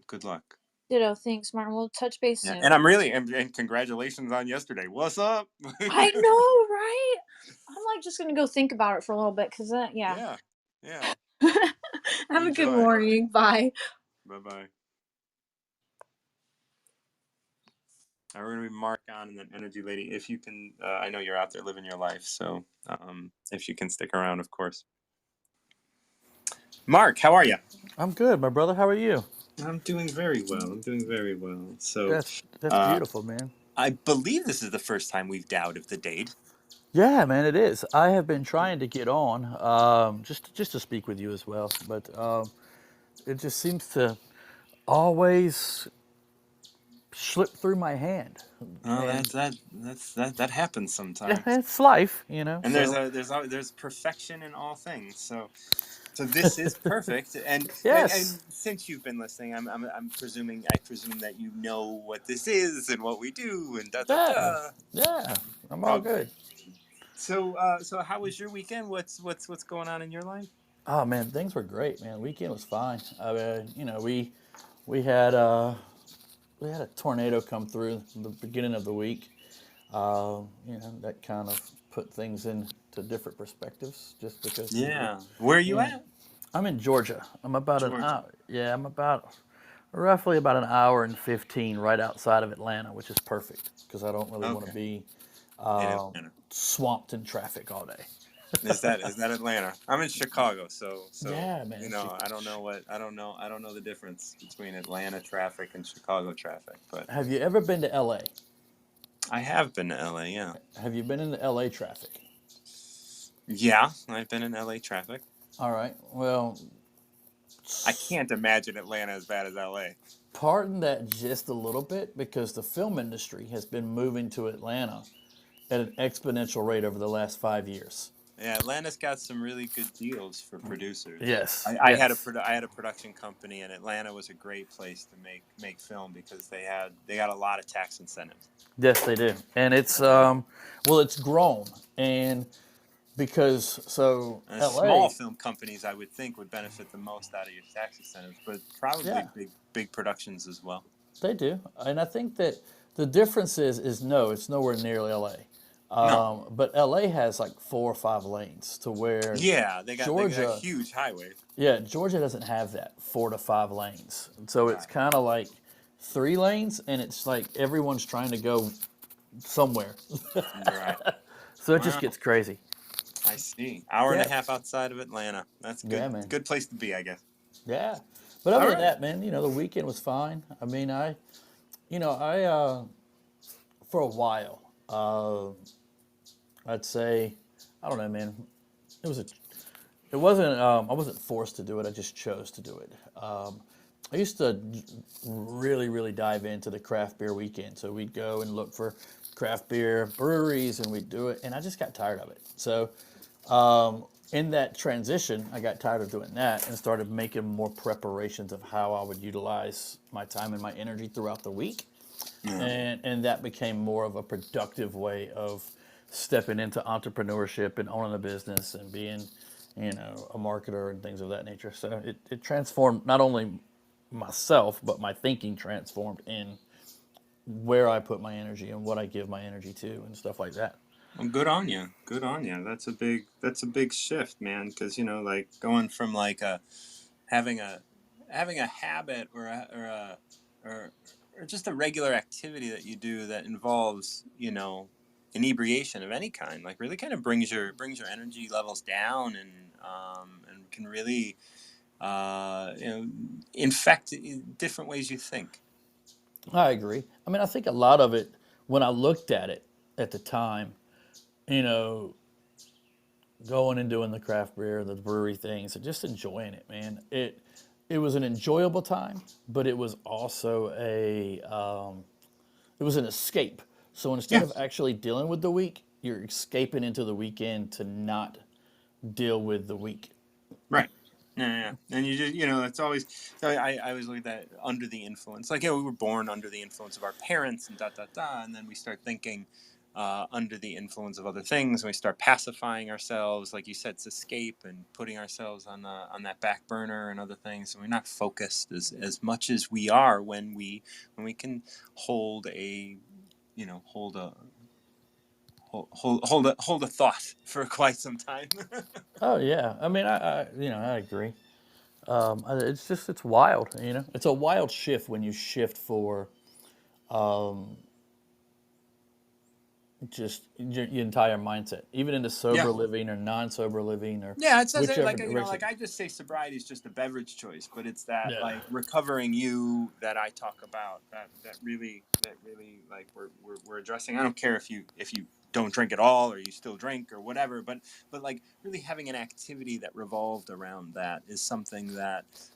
good luck. Ditto. Thanks, Martin. We'll touch base Yeah, soon. and I'm really and congratulations on yesterday. What's up? I know, right? I'm like just gonna go think about it for a little bit because yeah. Yeah, yeah. Have a good Enjoy. morning. Bye. Bye bye. We're going to be Marc on and then Energy Lady. If you can, I know you're out there living your life, so if you can stick around, of course. Marc, how are you? I'm good, my brother. How are you? I'm doing very well. I'm doing very well. So, That's uh, beautiful, man. I believe this is the first time we've doubted of the date. Yeah, man, it is. I have been trying to get on, just to speak with you as well, but it just seems to always slip through my hand, Oh, and that happens yeah, sometimes. it's life, you know. And So there's perfection in all things. So this is perfect. And yes, since you've been listening, I presume that you know what this is and what we do and da da yeah, da. yeah, I'm all Okay. good. So how was your weekend? What's going on in your life? Oh man, things were great, man. Weekend was fine. I mean, we had uh, we had a tornado come through the beginning of the week. That kind of put things into different perspectives just because people, Yeah. Where are you yeah. at? I'm in Georgia. I'm about an Georgia. hour. Yeah, I'm about roughly about an hour and 15 right outside of Atlanta, which is perfect because I don't really want to Okay. be In uh, Atlanta. swamped in traffic all day. Is that Atlanta? I'm in Chicago, so Yeah, man. I don't know the difference between Atlanta traffic and Chicago traffic, but Have you ever been to LA? I have been to LA, yeah. Have you been in the LA traffic? Yeah, I've been in LA traffic. All right. Well, I can't imagine Atlanta as bad as LA. pardon that just a little bit because the film industry has been moving to Atlanta at an exponential rate over the last 5 years. Yeah, Atlanta's got some really good deals for producers. Yes, I yes, I had a production company, and Atlanta was a great place to make film because they got a lot of tax incentives. yes, they do, and it's Yeah. well, it's grown, and because so Small L.A. film companies, I would think, would benefit the most out of your tax incentives, but probably Yeah, big productions as well. they do, and I think that the difference is no, it's nowhere near L.A. No, But L.A. has like 4 or 5 lanes to where yeah, they got Georgia, huge highways. yeah, Georgia doesn't have that 4 to 5 lanes, so it's Right, kind of like 3 lanes, and it's like everyone's trying to go somewhere. right. So it just Wow, gets crazy. I see. Hour and a Yeah. half outside of Atlanta. That's good. Yeah, man. Good place to be, I guess. Yeah. But All other than right. that, man, the weekend was fine. I mean, I for a while, I'd say, I don't know, man. It was a, it wasn't, I wasn't forced to do it. I just chose to do it. I used to really, really dive into the craft beer weekend. So we'd go and look for craft beer breweries and we'd do it. And I just got tired of it. So in that transition, I got tired of doing that and started making more preparations of how I would utilize my time and my energy throughout the week. Yeah. And that became more of a productive way of stepping into entrepreneurship and owning a business and being, a marketer and things of that nature. So it transformed not only myself, but my thinking transformed in where I put my energy and what I give my energy to and stuff like that. Well, good on you. Good on you. That's a big shift, man. Because like going from like having a having a habit or or just a regular activity that you do that involves inebriation of any kind, like really kind of brings your energy levels down and can really infect different ways you think. I agree. I mean, I think a lot of it, when I looked at it at the time, you know, going and doing the craft beer, the brewery things, and just enjoying it, man. It was an enjoyable time, but it was also it was an escape. So instead Yeah. of actually dealing with the week, you're escaping into the weekend to not deal with the week. Right. Yeah. And you just, it's always, so I always look at that under the influence. Like, we were born under the influence of our parents and da, da, da. And then we start thinking under the influence of other things. And we start pacifying ourselves, like you said, to escape and putting ourselves on that back burner and other things. And we're not focused as much as we are when we can hold a, hold a, hold a thought for quite some time. Oh yeah, I mean, I agree. It's wild. It's a wild shift when you shift for just your entire mindset, even into Yeah. sober living or non-sober living or Yeah, it says it whichever like direction. I just say sobriety is just a beverage choice, but it's that Yeah. like recovering you that I talk about that really like we're addressing. I don't care if you don't drink at all or you still drink or whatever, but like really having an activity that revolved around that is something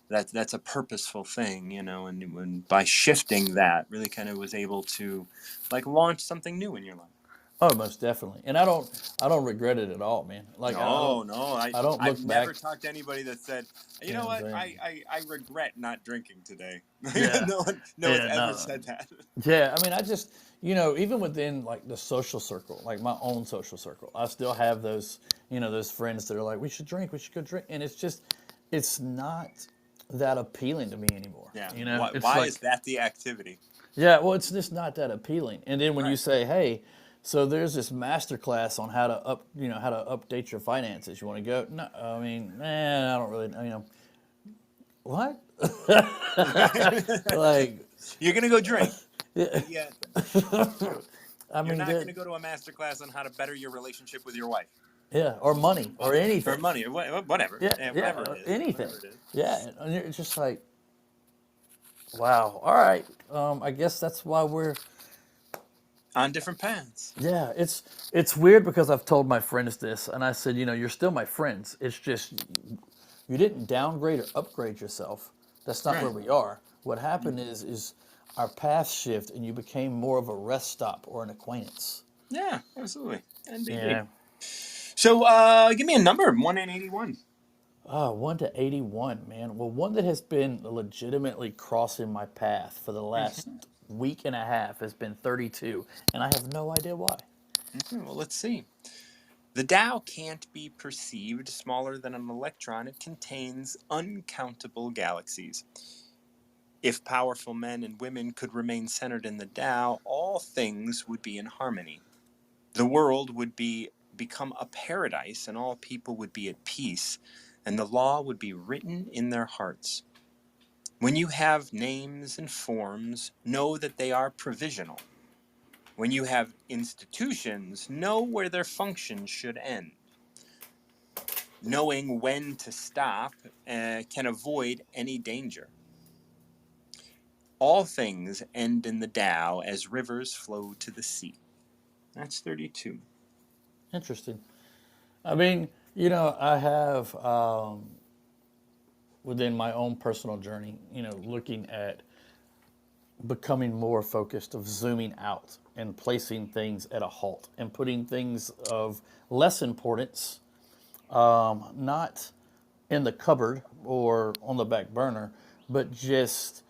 that's a purposeful thing, you know, and when by shifting that really kind of was able to like launch something new in your life. Oh, most definitely. And I don't regret it at all, man. Like No, no, I don't I've look back. never talked to anybody that said, you You know know what I'm what, saying? I regret not drinking today. Yeah. No one's Yeah. ever No. said that. Yeah. I mean, I just, you know, even within like the social circle, like my own social circle, I still have those, you know, those friends that are like, we should drink, we should go drink. And it's just, it's not that appealing to me anymore. Yeah, You know, it's why like, is that the activity? yeah, well, it's just not that appealing. And then when you Right. say, "Hey, so there's this master class on how to you know, how to update your finances. You want to go?" No, I mean, I don't really, you know, what? Like, You're gonna go drink, yeah, but yet I you're mean, not gonna go to a master class on how to better your relationship with your wife yeah, or money or or anything. money or whatever. Yeah, Yeah, yeah, whatever it is. anything. Whatever it is. Yeah, and it's just like, wow. All right. I guess that's why we're. On different paths. Yeah, it's weird because I've told my friends this, and I said, you know, you're still my friends. It's just you didn't downgrade or upgrade yourself. That's not where Right. we are. What happened is our paths shift, and you became more of a rest stop or an acquaintance. Yeah, absolutely. NBD. Yeah. So give me a number, 1 and 81. 1 to 81, man. Well, one that has been legitimately crossing my path for the last week and a half has been 32, and I have no idea why. Okay, well, let's see. The Tao can't be perceived smaller than an electron. It contains uncountable galaxies. If powerful men and women could remain centered in the Tao, all things would be in harmony. The world would become a paradise, and all people would be at peace, and the law would be written in their hearts. When you have names and forms, know that they are provisional. When you have institutions, know where their functions should end. Knowing when to stop can avoid any danger. All things end in the Tao as rivers flow to the sea. That's 32. Interesting. I mean, you know, I have within my own personal journey, you know, looking at becoming more focused of zooming out and placing things at a halt and putting things of less importance not in the cupboard or on the back burner, but just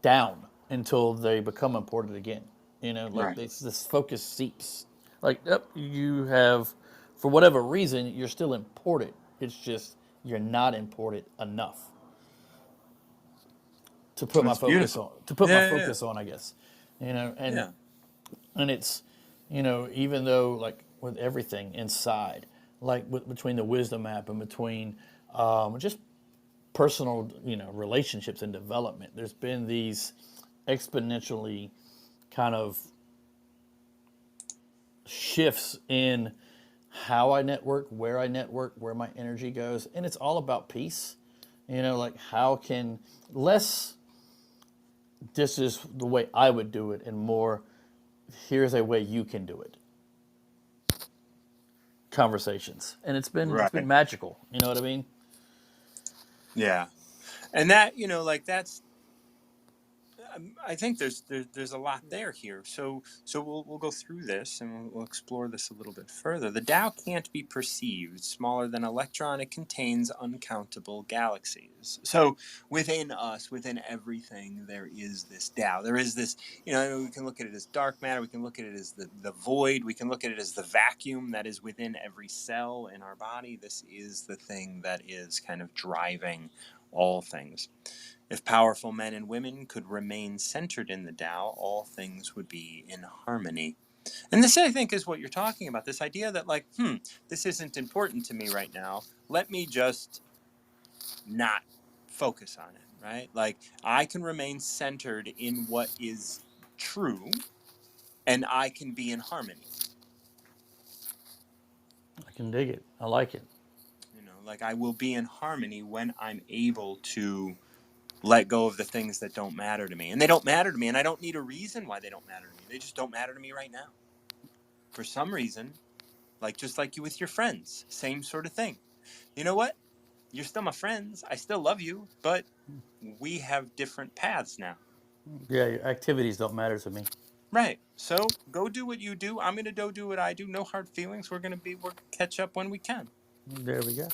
down until they become important again. You know, like Right. this focus seeps. Like, yep, you have, for whatever reason, you're still important. It's just you're not important enough to put my That's focus beautiful. on. To put my Yeah, yeah, focus on, I guess. You know, yeah. and it's, you know, even though like with everything inside, like between the wisdom app and between just personal, you know, relationships and development, there's been these exponentially kind of shifts in how I network, where my energy goes, and it's all about peace. You know, like how can less this is the way I would do it, and more here's a way you can do it. Conversations, and it's been Right. magical. You know what I mean? Yeah. And that, like that's I think there's a lot there here. So we'll go through this and we'll explore this a little bit further. The Tao can't be perceived. Smaller than an electron, it contains uncountable galaxies. So within us, within everything, there is this Tao. There is this, we can look at it as dark matter. We can look at it as the void. We can look at it as the vacuum that is within every cell in our body. This is the thing that is kind of driving all things. If powerful men and women could remain centered in the Tao, all things would be in harmony. And this, I think, is what you're talking about. This idea that, like, this isn't important to me right now. Let me just not focus on it, right? Like, I can remain centered in what is true, and I can be in harmony. can dig it. I like it. You know, like I will be in harmony when I'm able to let go of the things that don't matter to me. And they don't matter to me, and I don't need a reason why they don't matter to me. They just don't matter to me right now. For some reason, like just like you with your friends, same sort of thing. You know what? You're still my friends. I still love you, but we have different paths now. Yeah, your activities don't matter to me. Right. So go do what you do. I'm gonna go do what I do. No hard feelings. We're catch up when we can. There we go.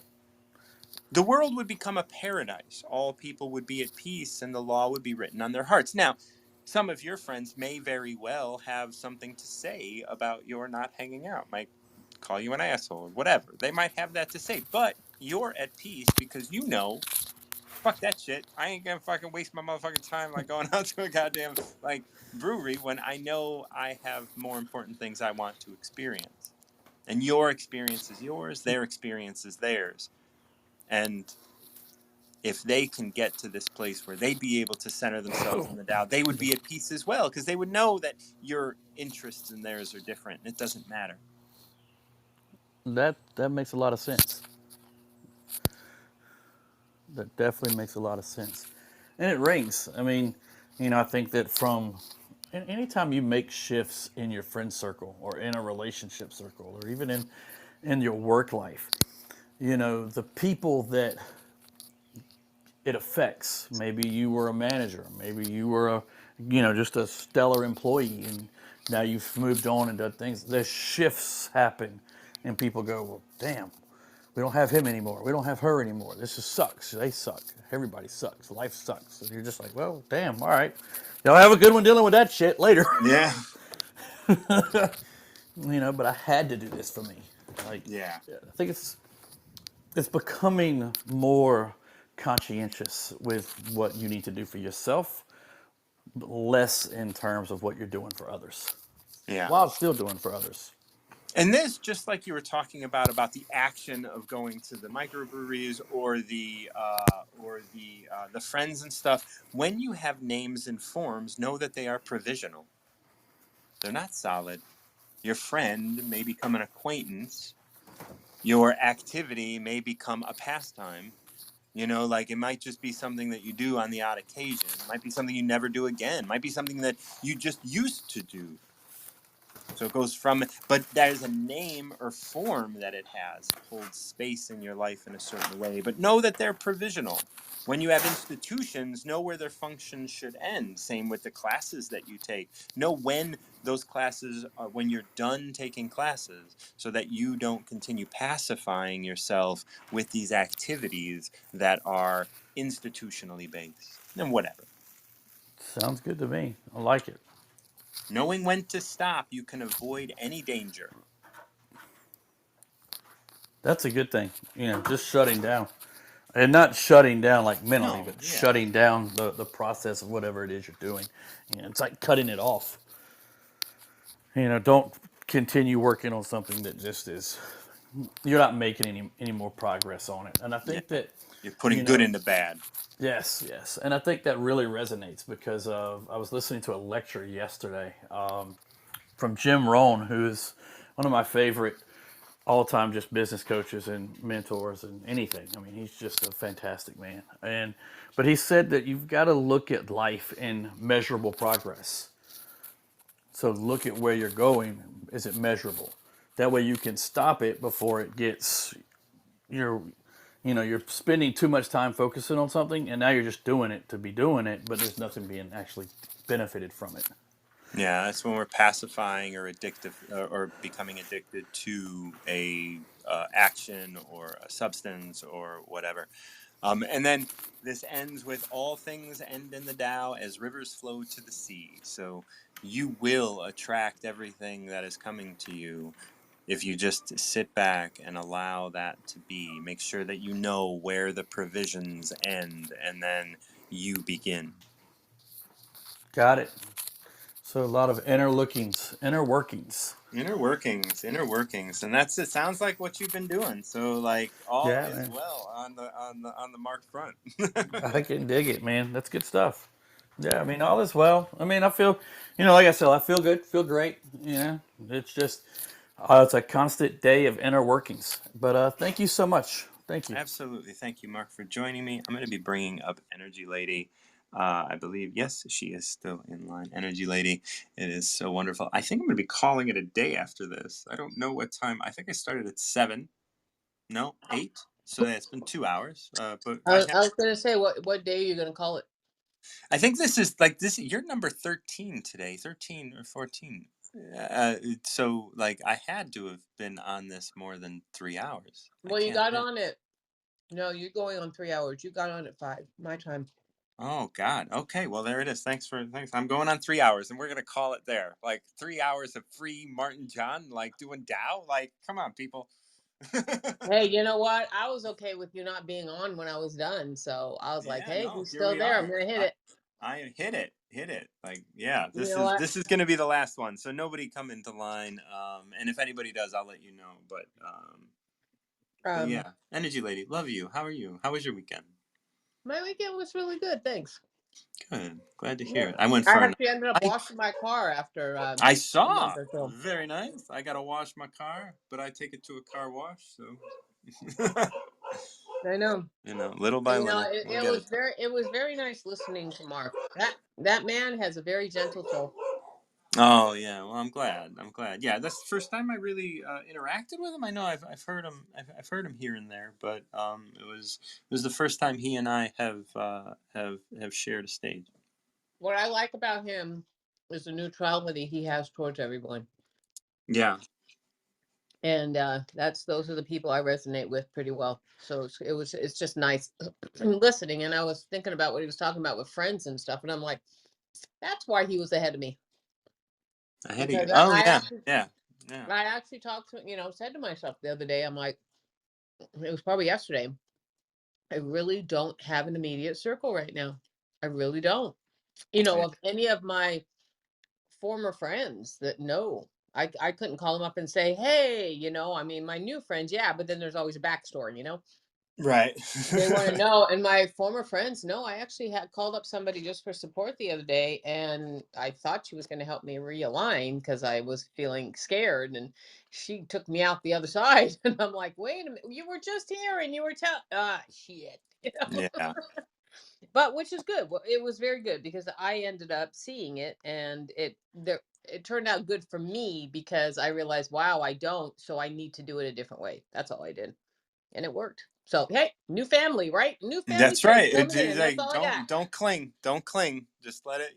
The world would become a paradise. All people would be at peace, and the law would be written on their hearts. Now, some of your friends may very well have something to say about your not hanging out. Might call you an asshole or whatever. They might have that to say, but you're at peace because you know, fuck that shit. I ain't gonna fucking waste my motherfucking time like going out to a goddamn like brewery when I know I have more important things I want to experience. And your experience is yours, their experience is theirs. And if they can get to this place where they'd be able to center themselves in the Tao, they would be at peace as well, because they would know that your interests and theirs are different. And it doesn't matter. That makes a lot of sense. That definitely makes a lot of sense. And it rings. I mean, I think that from anytime you make shifts in your friend circle or in a relationship circle or even in your work life, the people that it affects, maybe you were a manager, maybe you were just a stellar employee and now you've moved on and done things. There's shifts happen and people go, well, damn, we don't have him anymore. We don't have her anymore. This just sucks. They suck. Everybody sucks. Life sucks. And you're just like, well, damn, all right. Y'all have a good one dealing with that shit later. Yeah. But I had to do this for me. Like, Yeah. I think it's becoming more conscientious with what you need to do for yourself, but less in terms of what you're doing for others. Yeah. While still doing for others. And this, just like you were talking about the action of going to the microbreweries or the friends and stuff. When you have names and forms, know that they are provisional. They're not solid. Your friend may become an acquaintance. Your activity may become a pastime. Like it might just be something that you do on the odd occasion. It might be something you never do again. It might be something that you just used to do. So it goes from, but there's a name or form that it has. It holds space in your life in a certain way. But know that they're provisional. When you have institutions, know where their functions should end. Same with the classes that you take. Know when those classes are, when you're done taking classes, so that you don't continue pacifying yourself with these activities that are institutionally based. And whatever. Sounds good to me. I like it. Knowing when to stop, you can avoid any danger. That's a good thing. Just shutting down. And not shutting down like mentally, No, but yeah. shutting down the process of whatever it is you're doing. It's like cutting it off. Don't continue working on something that just is, you're not making any more progress on it. And I think that You're putting good into bad. Yes. And I think that really resonates because I was listening to a lecture yesterday from Jim Rohn, who's one of my favorite all-time just business coaches and mentors and anything. I mean, he's just a fantastic man. But he said that you've got to look at life in measurable progress. So look at where you're going. Is it measurable? That way you can stop it before it gets you're spending too much time focusing on something, and now you're just doing it to be doing it, but there's nothing being actually benefited from it. Yeah, that's when we're pacifying or addictive or becoming addicted to a action or a substance or whatever. And then this ends with all things end in the Tao as rivers flow to the sea. So you will attract everything that is coming to you if you just sit back and allow that to be. Make sure that you know where the provisions end and then you begin. Got it. So a lot of inner lookings, inner workings. Inner workings, and that's it. Sounds like what you've been doing. So like all Yeah, is man. well on the Mark front. I can dig it, man. That's good stuff. Yeah, I mean, all is well. I mean, I feel, like I said, I feel good, feel great. It's just It's a constant day of inner workings. But thank you so much. Thank you. Absolutely. Thank you, Mark, for joining me. I'm going to be bringing up Energy Lady. I believe, yes, she is still in line. Energy Lady, it is so wonderful. I think I'm going to be calling it a day after this. I don't know what time. I think I started at 7. No, 8. So it's been 2 hours. But I was gonna say, what day are you gonna call it? I think this is like this. You're number 13 today, 13 or 14. So like I had to have been on this more than 3 hours. I Well, you can't got think. on it. No, you're going on 3 hours. You got on at 5, my time. Oh God. Okay. Well, there it is. Thanks. I'm going on 3 hours, and we're gonna call it there. Like 3 hours of free Martin John, like doing Dow. Like, come on, people. Hey, you know what? I was okay with you not being on when I was done, so I was like, Yeah. "Hey, No. he's Here still we there. I'm are. gonna hit I, it." I hit it. Hit it. Like, yeah. You This know is what? this is gonna be the last one. So nobody come into line. And if anybody does, I'll let you know. But Um, yeah, Energy Lady, love you. How are you? How was your weekend? my weekend was really good. Thanks. Good. Glad to hear Yeah, it. I went I for an actually ended up hike. washing my car after I a month saw. or so. Very nice. I gotta wash my car, but I take it to a car wash. So, I know. little by You know, little, it, we'll it get was it done. very nice listening to Mark. That man has a very gentle soul. Oh yeah. Well, I'm glad. I'm glad. Yeah, that's the first time I really interacted with him. I know I've heard him. I've heard him here and there, but it was the first time he and I have shared a stage. What I like about him is the neutrality he has towards everyone. Yeah. And those are the people I resonate with pretty well. So it's just nice listening. And I was thinking about what he was talking about with friends and stuff, and I'm like, that's why he was ahead of me, Ahead of you. because Oh yeah. Yeah. Yeah. I actually talked to said to myself the other day, I'm like, it was probably yesterday, I really don't have an immediate circle right now. I really don't. I, Of any of my former friends that know. I couldn't call them up and say, hey, I mean, my new friends, yeah, but then there's always a backstory, right. They want to know. And my former friends, no, I actually had called up somebody just for support the other day, and I thought she was going to help me realign because I was feeling scared, and she took me out the other side. And I'm like, wait a minute, you were just here and you were shit. Yeah. But which is good. Well, it was very good because I ended up seeing it, and it turned out good for me because I realized, wow, I don't, so I need to do it a different way. That's all I did, and it worked. So hey, new family, right? New family That's friends right. coming It's in. That's like all I got. don't cling. Don't cling. Just let it,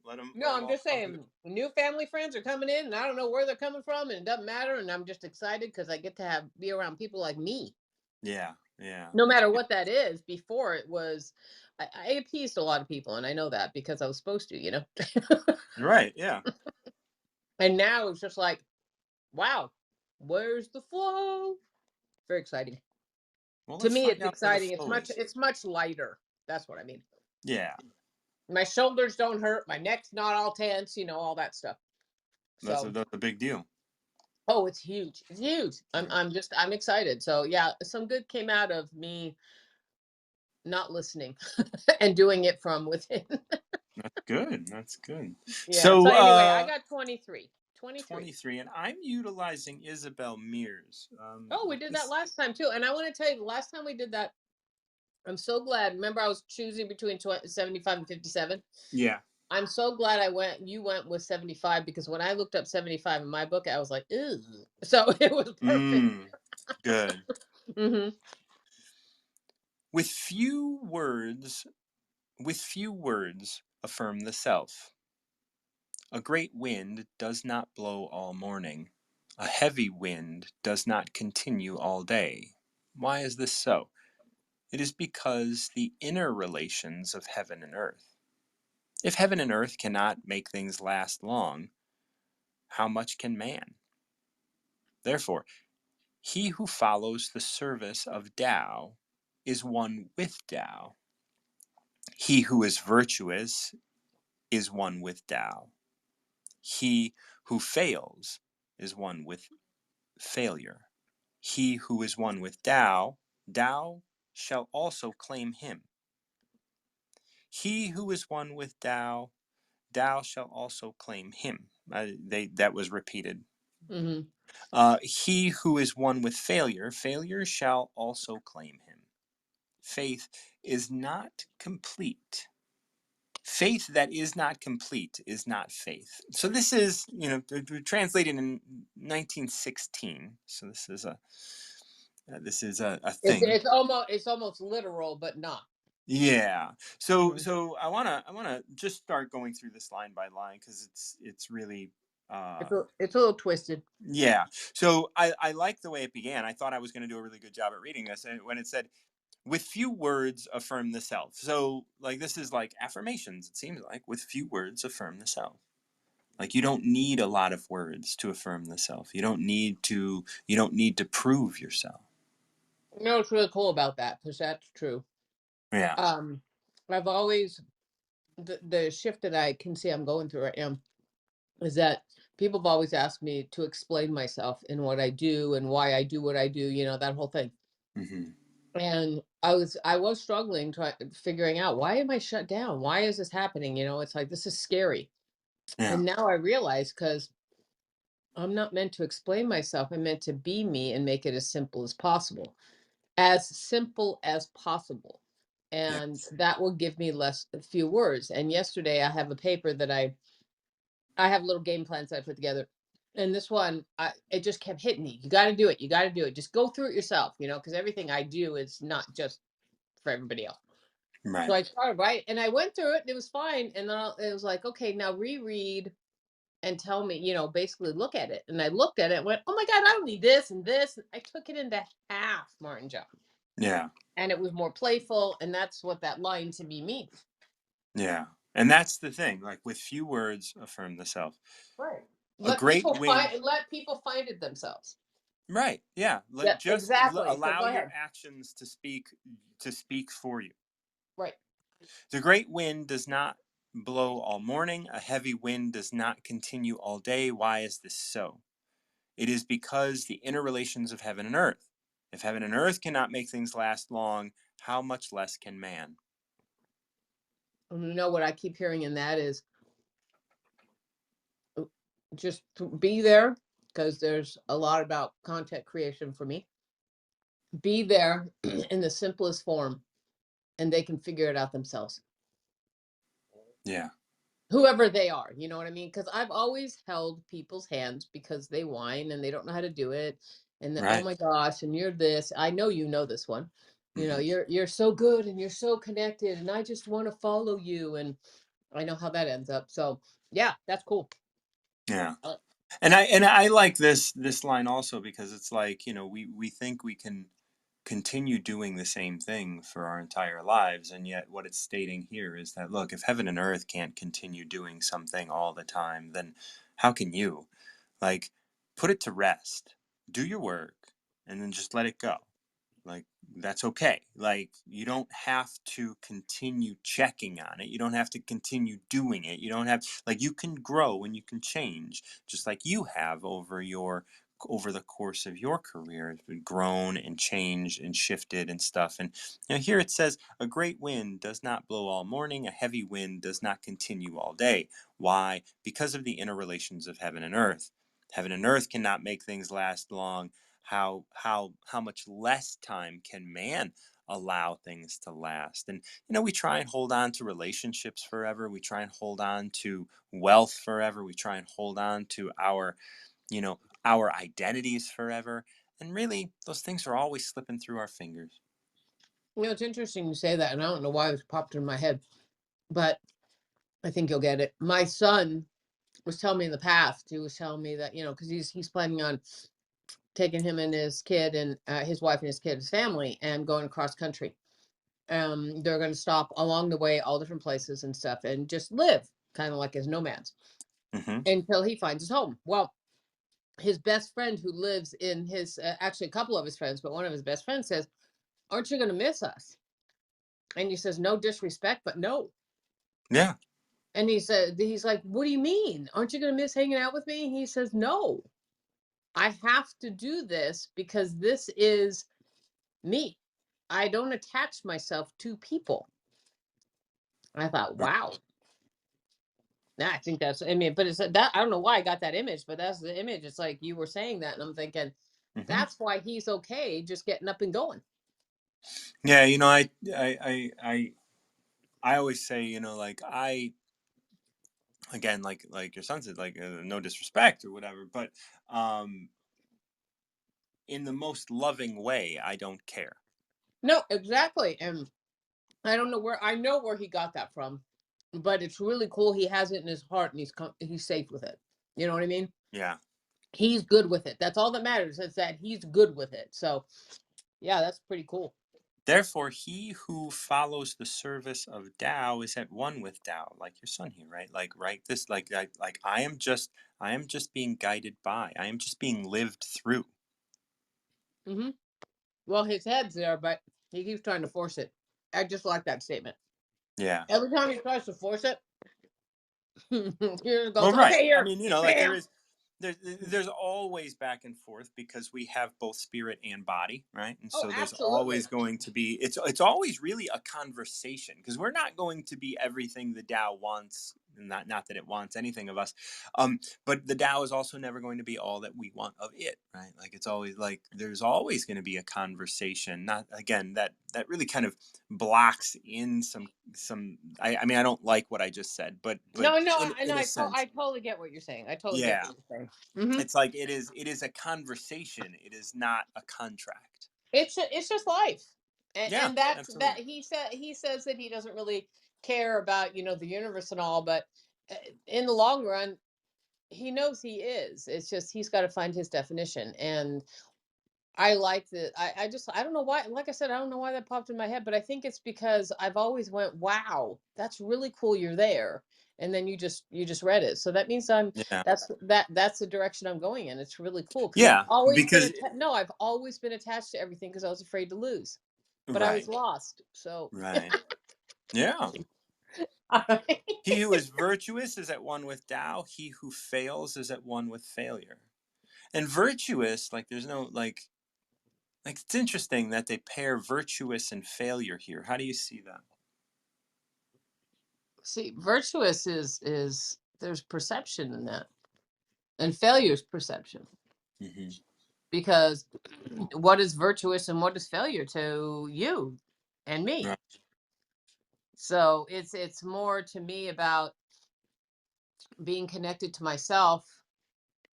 let them No, I'm all just come to it. saying, new family friends are coming in, and I don't know where they're coming from, and it doesn't matter. And I'm just excited because I get to be around people like me, Yeah. Yeah. no That's matter good. what that is. Before it was, I appeased a lot of people, and I know that because I was supposed to. Right. Yeah. And now it's just like, wow, where's the flow? Very exciting. Well, To let's me, find it's out where the exciting. flow is. It's much lighter. That's what I mean. Yeah. My shoulders don't hurt. My neck's not all tense. All that stuff. That's a, So, that's a big deal. oh, it's huge. It's huge. Yeah. I'm excited. So yeah, some good came out of me not listening and doing it from within. That's good. That's good. Yeah. So So, anyway, I got 23. 23. 23, and I'm utilizing Isabel Mears. Oh, we did that This. last time too. And I want to tell you, the last time we did that, I'm so glad. Remember, I was choosing between 75 and 57. Yeah. I'm so glad you went with 75, because when I looked up 75 in my book, I was like, ew. So it was perfect. Good. Hmm. With few words, affirm the self. A great wind does not blow all morning. A heavy wind does not continue all day. Why is this so? It is because the inner relations of heaven and earth. If heaven and earth cannot make things last long, how much can man? Therefore, he who follows the service of Tao is one with Tao. He who is virtuous is one with Tao. He who fails is one with failure. He who is one with Tao, Tao shall also claim him. He who is one with Tao, Tao shall also claim him. That was repeated Mm-hmm. He who is one with failure, failure shall also claim him. Faith is not complete. Faith that is not complete is not faith. So this is, translated in 1916. So this is a thing. It's almost literal, but not. Yeah. So Mm-hmm. so I wanna just start going through this line by line because it's really It's a little twisted. yeah. So I like the way it began. I thought I was going to do a really good job at reading this, and when it said, "With few words affirm the self." So like this is like affirmations. It seems like with few words affirm the self. Like you don't need a lot of words to affirm the self. You don't need to prove yourself. You know what's really cool about that, because that's true. Yeah. Um, I've always the shift that I can see I'm going through right now is that people have always asked me to explain myself in what I do and why I do what I do. That whole thing. Hmm. And I was struggling figuring out, why am I shut down? Why is this happening? It's like, this is scary. Yeah. And now I realize, because I'm not meant to explain myself. I'm meant to be me and make it as simple as possible. As simple as possible. Yeah. And that will give me a few words. And yesterday I have a paper that I have little game plans I put together. And this one, it just kept hitting me. You got to do it. You got to do it. Just go through it yourself, because everything I do is not just for everybody else. So Right. I started, right, and I went through it and it was fine. And then it was like, okay, now reread and tell me, basically look at it. And I looked at it and went, oh my God, I don't need this and this. I took it into half, Martin Joe. Yeah. And it was more playful. And that's what that line to me means. Yeah. And that's the thing. Like with few words affirm the self. Right. A great wind. Let people find it themselves. Right. Yeah. Yeah, Just exactly. So allow go your ahead. actions to speak for you. Right. The great wind does not blow all morning. A heavy wind does not continue all day. Why is this so? It is because the interrelations of heaven and earth. If heaven and earth cannot make things last long, how much less can man? And what I keep hearing in that is, just to be there, because there's a lot about content creation for me. Be there in the simplest form, and they can figure it out themselves. Yeah. Whoever they are, you know what I mean? Because I've always held people's hands because they whine and they don't know how to do it. And then, oh Right. my gosh, and you're this. I know you know this one. Hmm. You're so good and you're so connected, and I just want to follow you. And I know how that ends up. So yeah, that's cool. Yeah. Uh, And I like this line also because it's like, we think we can continue doing the same thing for our entire lives, and yet what it's stating here is that, look, if heaven and earth can't continue doing something all the time, then how can you? Like, put it to rest. Do your work and then just let it go. Like, that's okay. Like, you don't have to continue checking on it. You don't have to continue doing it. You don't have, like, you can grow and you can change just like you have over the course of your career. It's been grown and changed and shifted and stuff. And here it says, a great wind does not blow all morning, a heavy wind does not continue all day. Why? Because of the interrelations of heaven and earth. Heaven and earth cannot make things last long. How much less time can man allow things to last? And we try and hold on to relationships forever. We try and hold on to wealth forever. We try and hold on to you know our identities forever. And really, those things are always slipping through our fingers. it's interesting you say that, and I don't know why it popped in my head, but I think you'll get it. My son was telling me in the past. He was telling me that, because he's planning on taking him and his kid and his wife and his kid, his family, and going across country. They're going to stop along the way, all different places and stuff, and just live kind of like as nomads Hmm. until he finds his home. Well, his best friend, who lives in his actually a couple of his friends, but one of his best friends says, "Aren't you going to miss us?" And he says, "No disrespect, but no." Yeah. And he's like, "What do you mean? Aren't you going to miss hanging out with me?" He says, "No, I have to do this because this is me. I don't attach myself to people." I thought, Right. wow. I think that's, I mean, but it's that, I don't know why I got that image, but that's the image. It's like you were saying that, and I'm thinking Hmm. that's why he's okay just getting up and going. Yeah, you know, I always say, you know, like again, like your son said, like no disrespect or whatever, but um, in the most loving way, I don't care. No, exactly. And I don't know where, I know where he got that from, but it's really cool. He has it in his heart, and he's safe with it. You know what I mean? Yeah. He's good with it. That's all that matters. Is that he's good with it. So yeah, that's pretty cool. Therefore, he who follows the service of Tao is at one with Tao, like your son here, right? Like, right, this, like I am just being guided by, I am just being lived through. Hmm. Well, his head's there, but he keeps trying to force it. I just like that statement. Yeah. Every time he tries to force it, here goes, Well, right. okay, I here, mean, you know, like bam. there's always back and forth because we have both spirit and body, right? And Oh, so there's absolutely. always going to be it's always really a conversation because we're not going to be everything the Tao wants. Not that it wants anything of us, but the Tao is also never going to be all that we want of it, right? Like it's always like there's always going to be a conversation. Not again that really kind of blocks in some. I mean I don't like what I just said, but No, no, in a I sense, totally get what you're saying. I totally get yeah, what you're saying. Hmm. it's like it is a conversation, it is not a contract. It's just life, Yeah, and that's that. absolutely. He says that he doesn't really care about the universe and all, but uh, in the long run, he knows he is. It's just he's got to find his definition, and I like that. I just I don't know why. Like I said, I don't know why that popped in my head, but I think it's because I've always went, "Wow, that's really cool. You're there," and then you just read it. So that means Yeah, that's the direction I'm going in. It's really cool because yeah, because I've always been attached to everything because I was afraid to lose, but I was right, lost. So right, yeah. He who is virtuous is at one with Tao, he who fails is at one with failure. And virtuous, like there's no like it's interesting that they pair virtuous and failure here. How do you see that? see, virtuous is there's perception in that, and failure is perception. Hmm. Because what is virtuous and what is failure to you and me? Right. So it's more to me about being connected to myself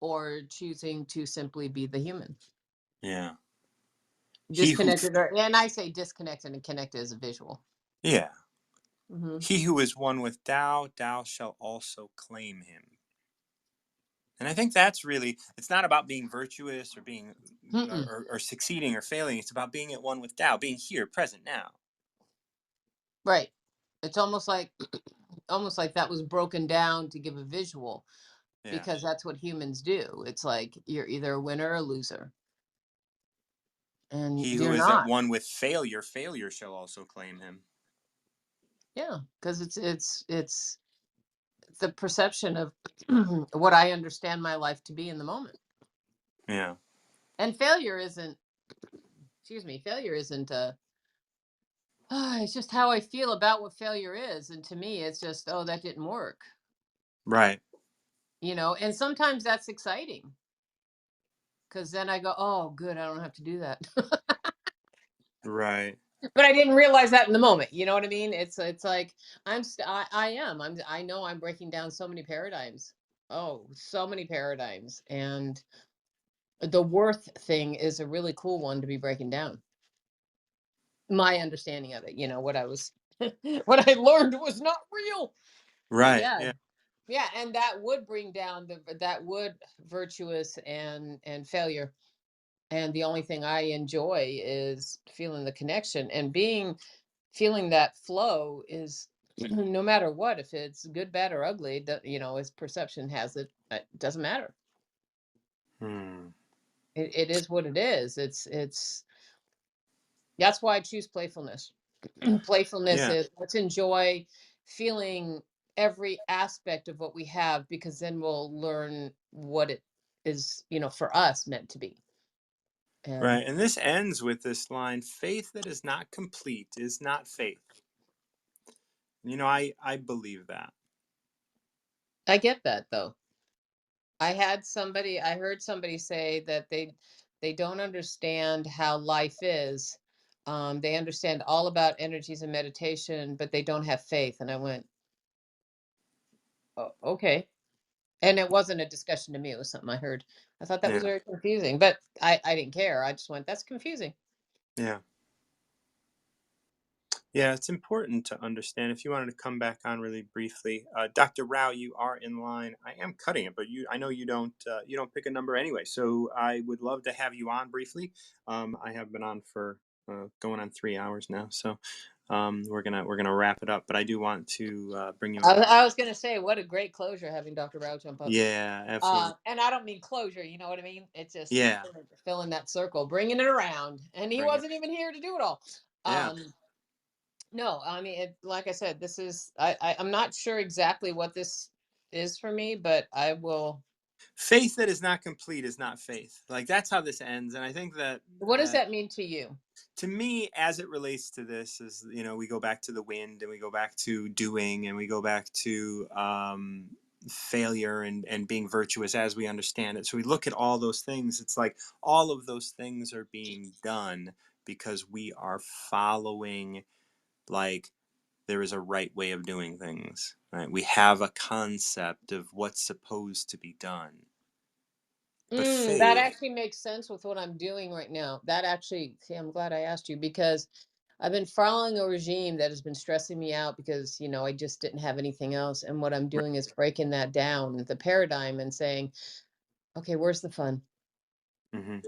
or choosing to simply be the human. Yeah. He who Disconnected, or and I say disconnected and connected as a visual. yeah. Hmm. He who is one with Tao, Tao shall also claim him. And I think that's really, it's not about being virtuous or being, or succeeding or failing. It's about being at one with Tao, being here, present now. Right. It's almost like that was broken down to give a visual Yeah. because that's what humans do. It's like you're either a winner or a loser, and He who you're is at not. one with failure, failure shall also claim him. Yeah, because it's the perception of what I understand my life to be in the moment. Yeah. And failure isn't, excuse me, failure isn't it's just how I feel about what failure is. And to me, it's just, oh, that didn't work, Right. and sometimes that's exciting because then I go, oh, good, I don't have to do that. Right. But I didn't realize that in the moment. You know what I mean? It's like I am. I know I'm breaking down so many paradigms. Oh, so many paradigms. And the worth thing is a really cool one to be breaking down. My understanding of it, what I was, what I learned was not real. But Right. yeah, Yeah. yeah, and that would bring down that would virtuous and failure. And the only thing I enjoy is feeling the connection and feeling that flow is no matter what, if it's good, bad, or ugly, as perception has it, it doesn't matter. Hmm. It is what it is. It's That's why I choose playfulness. Playfulness Yeah. is let's enjoy feeling every aspect of what we have because then we'll learn what it is, for us meant to be. And Right. And this ends with this line, faith that is not complete is not faith. You know, I believe that. I get that though. I heard somebody say that they don't understand how life is. They understand all about energies and meditation, but they don't have faith. And I went, oh, okay. And it wasn't a discussion to me. It was something I heard. I thought that was Yeah, very confusing, but I didn't care. I just went, that's confusing. yeah. Yeah, it's important to understand. If you wanted to come back on really briefly, Dr. Rao, you are in line. I am cutting it, but I know you don't pick a number anyway. So I would love to have you on briefly. I have been on for going on 3 hours now, so we're gonna wrap it up. But I do want to bring you on. I was going to say, what a great closure having Dr. Rao jump up. Yeah, absolutely. And I don't mean closure, you know what I mean? It's just Yeah, filling that circle, bringing it around. And he bring it. wasn't even here to do it all. Yeah. No, I mean, like I said, this is, I'm not sure exactly what this is for me, but I will. Faith that is not complete is not faith. Like that's how this ends, and I think that What does that mean to you? to me, as it relates to this, is we go back to the wind, and we go back to doing, and we go back to failure and being virtuous as we understand it. So we look at all those things. It's like all of those things are being done because we are following, like, there is a right way of doing things. Right? We have a concept of what's supposed to be done. But That faith. actually makes sense with what I'm doing right now. That actually, see, I'm glad I asked you because I've been following a regime that has been stressing me out because, I just didn't have anything else. And what I'm doing is breaking that down, the paradigm, and saying, okay, where's the fun? Mm-hmm.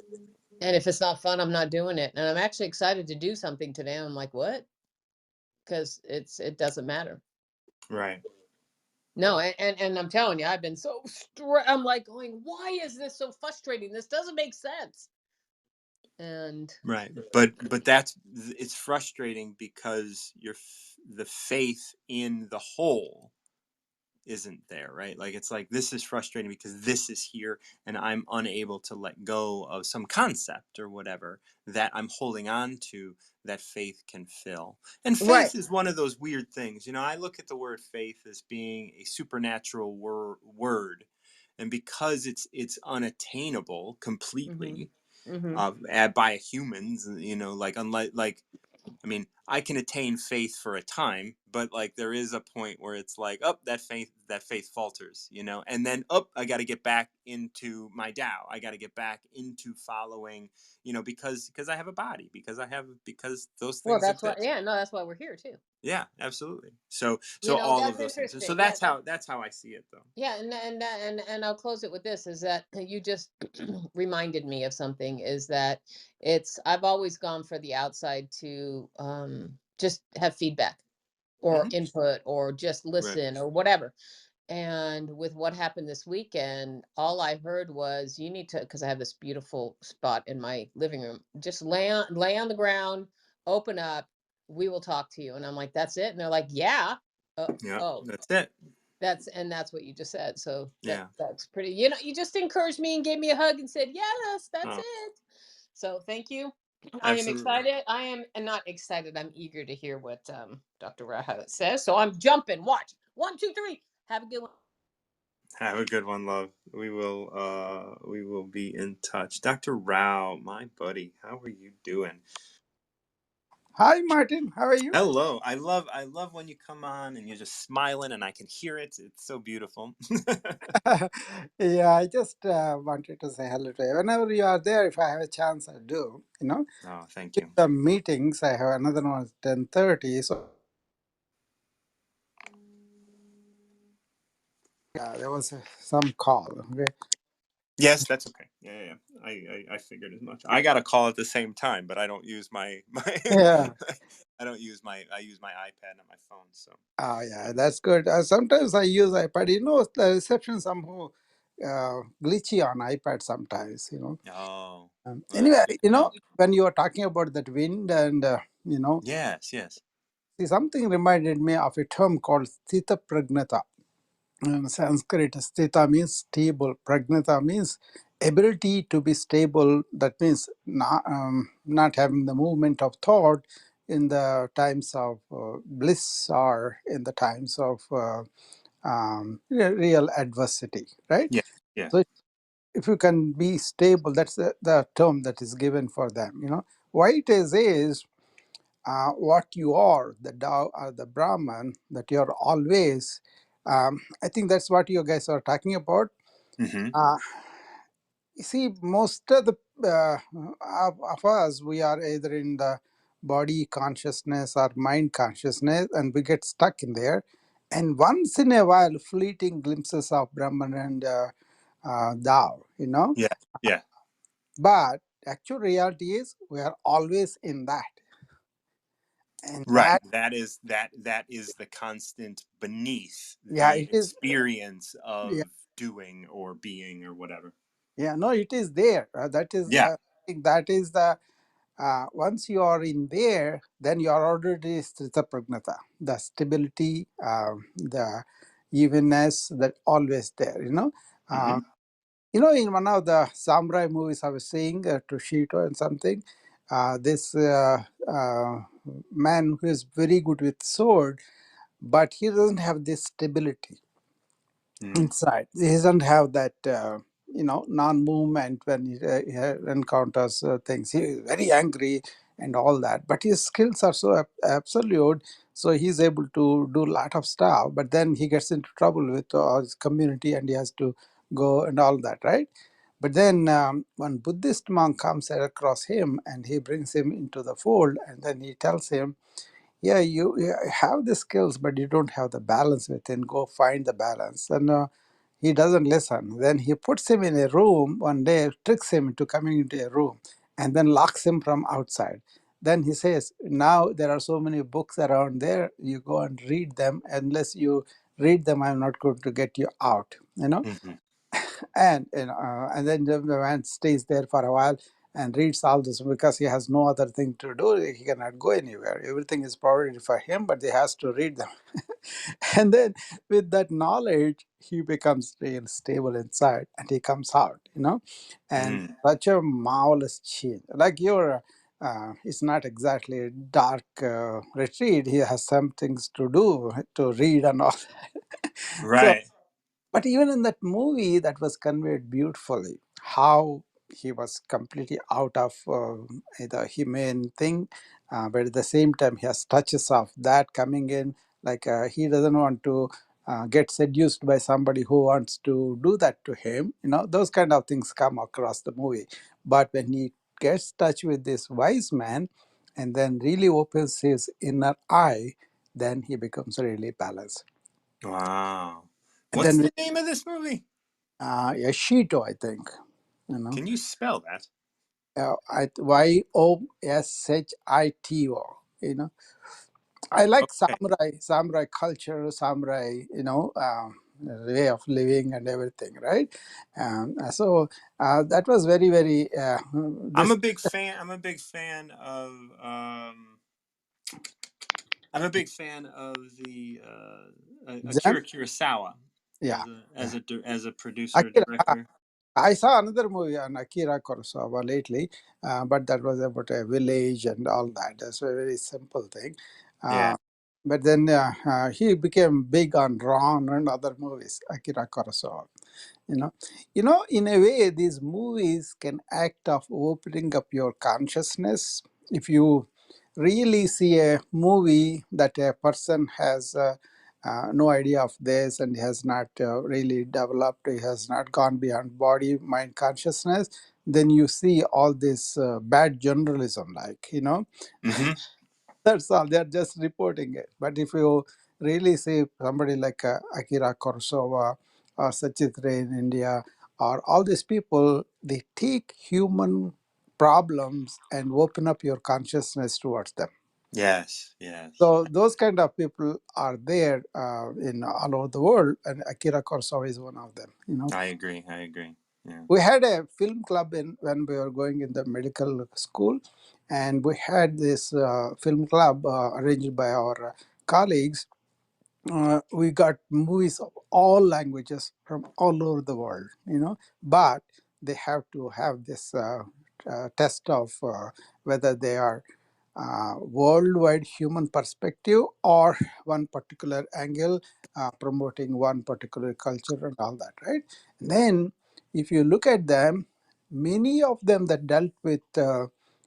And if it's not fun, I'm not doing it. And I'm actually excited to do something today. I'm like, what? Because it doesn't matter. Right. No, and I'm telling you, I've been so I'm like going, why is this so frustrating? This doesn't make sense. And Right. But it's frustrating because the faith in the whole isn't there, right? Like it's like this is frustrating because this is here and I'm unable to let go of some concept or whatever that I'm holding on to that faith can fill. And right. faith is one of those weird things. I look at the word faith as being a supernatural word, and because it's unattainable Mm-hmm. completely Mm-hmm. by humans, like unlike like I mean, I can attain faith for a time, but like there is a point where it's like, oh, that faith falters, and then I got to get back into my Tao. I got to get back into following, because I have a body, because those Well, things that's why. exist. Yeah, no, that's why we're here too. Yeah, absolutely. So all of That's those things. So interesting. Yeah, that's how I see it, though. yeah, and I'll close it with this: is that you just reminded me of something? Is that I've always gone for the outside to just have feedback or Hmm. input or just Right. listen or whatever. And with what happened this weekend, all I heard was, you need to, because I have this beautiful spot in my living room, just lay on the ground, open up, we will talk to you. And I'm like, that's it? And they're like, yeah. Yeah, Oh, that's it. that's what you just said. So Yeah. that's pretty, you just encouraged me and gave me a hug and said, yes, that's Oh, it. So thank you. I am absolutely. excited. I am not excited. I'm eager to hear what Dr. Rahat says. So I'm jumping. Watch. 1, 2, 3. Have a good one. Have a good one, love. We will be in touch. Dr. Rao, my buddy, how are you doing? Hi, Martin. How are you? Hello. I love when you come on and you're just smiling and I can hear it. It's so beautiful. Yeah, I just wanted to say hello to you. Whenever you are there, if I have a chance, I do. Oh, thank In you. the meetings, I have another one at 10:30. So yeah, there was some call. Okay. Yes, that's okay. Yeah, yeah, yeah. I figured as much. I got a call at the same time, but I don't use my Yeah. I use my iPad, not my phone. So. Oh, yeah, that's good. Sometimes I use iPad. The reception somehow glitchy on iPad sometimes. Oh, well, that's Anyway, good to know. when you were talking about that wind and, Yes, yes. see, something reminded me of a term called Sthita Pragnata. In Sanskrit, sthita means stable. Pragnata means ability to be stable. That means not having the movement of thought in the times of bliss or in the times of real adversity, right? Yeah. Yeah. So if you can be stable, that's the term that is given for them. Why it is what you are, the Tao or the Brahman, that you're always. I think that's what you guys are talking about. Mm-hmm. Uh, you see, most of the of us, we are either in the body consciousness or mind consciousness, and we get stuck in there. And once in a while, fleeting glimpses of Brahman and Tao, Yeah. Yeah. But actual reality is we are always in that, and Right. That is the constant beneath yeah, the it is. experience of Yeah, doing or being or whatever. yeah, no, it is there. That is, Yeah. I think that is the once you are in there, then you are already Strita Pragnata, the stability, the evenness that always there. Mm-hmm. In one of the samurai movies I was seeing, Toshito and something, this man who is very good with sword, but he doesn't have this stability Mm. inside. He doesn't have that, non-movement when he encounters things. He is very angry and all that, but his skills are so absolute, so he's able to do a lot of stuff. But then he gets into trouble with his community, and he has to go and all that, right? But then one Buddhist monk comes across him, and he brings him into the fold, and then he tells him, yeah, you have the skills, but you don't have the balance within. Go find the balance. And he doesn't listen. Then he puts him in a room one day, tricks him into coming into a room, and then locks him from outside. Then he says, now there are so many books around there, you go and read them. Unless you read them, I'm not going to get you out. Mm-hmm. And then the man stays there for a while and reads all this because he has no other thing to do. He cannot go anywhere. Everything is provided for him, but he has to read them. And then with that knowledge, he becomes real stable inside, and he comes out. And Mm. such a marvelous change. Like your it's not exactly a dark retreat. He has some things to do, to read and all. So, Right. but even in that movie, that was conveyed beautifully, how he was completely out of the humane thing, but at the same time, he has touches of that coming in. Like he doesn't want to get seduced by somebody who wants to do that to him. Those kind of things come across the movie. But when he gets touch with this wise man, and then really opens his inner eye, then he becomes really balanced. Wow. And What's then the name of this movie? Yashito, I think, Can you spell that? Yoshito. I like Okay. samurai culture, samurai, way of living and everything, right? So that was very, very. I'm This a big fan. I'm a big fan of the Zen, Akira Kurosawa yeah, yeah. as a producer Akira. director. I saw another movie on Akira Kurosawa lately, but that was about a village and all that. That's a very simple thing. Yeah. Uh, but then he became big on Ron and other movies, Akira Kurosawa. In a way, these movies can act of opening up your consciousness. If you really see a movie that a person has no idea of this, and has not really developed, he has not gone beyond body mind consciousness, then you see all this bad journalism, like, Mm-hmm. that's all. They're just reporting it. But if you really see somebody like Akira Kurosawa or Sachit Ray in India, or all these people, they take human problems and open up your consciousness towards them. Yes. Yes. So those kind of people are there in all over the world, and Akira Kurosawa is one of them. I agree. I agree. Yeah. We had a film club when we were going in the medical school, and we had this film club arranged by our colleagues. We got movies of all languages from all over the world, but they have to have this test of whether they are worldwide human perspective or one particular angle promoting one particular culture and all that, right? And then if you look at them, many of them that dealt with